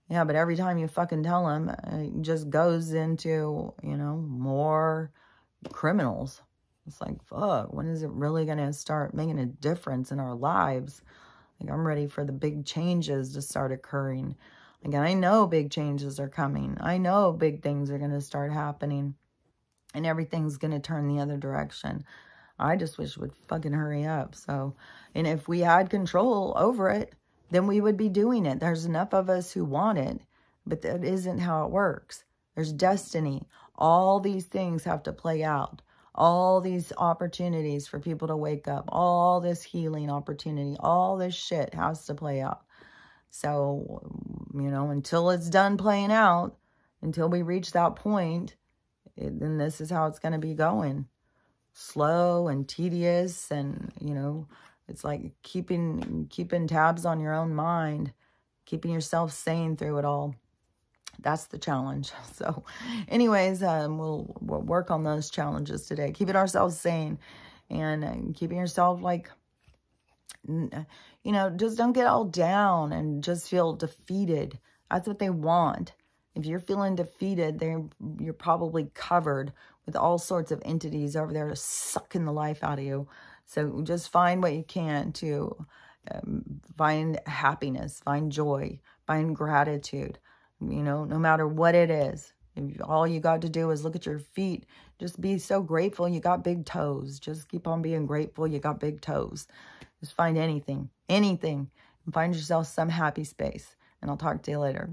Yeah, but every time you fucking tell him, it just goes into, you know, more criminals. It's like, fuck, when is it really going to start making a difference in our lives? Like, I'm ready for the big changes to start occurring. Like, I know big changes are coming. I know big things are going to start happening. And everything's going to turn the other direction. I just wish it would fucking hurry up. So, and if we had control over it, then we would be doing it. There's enough of us who want it, but that isn't how it works. There's destiny. All these things have to play out. All these opportunities for people to wake up. All this healing opportunity. All this shit has to play out. So, you know, until it's done playing out, until we reach that point, then this is how it's going to be going. Slow and tedious, and, you know, it's like keeping tabs on your own mind, keeping yourself sane through it all. That's the challenge. So anyways, we'll work on those challenges today. Keeping ourselves sane, and keeping yourself, like, you know, just don't get all down and just feel defeated. That's what they want. If you're feeling defeated, you're probably covered with all sorts of entities over there to sucking the life out of you. So just find what you can to find happiness, find joy, find gratitude, you know, no matter what it is. All you got to do is look at your feet. Just be so grateful you got big toes. Just keep on being grateful you got big toes. Just find anything, and find yourself some happy space. And I'll talk to you later.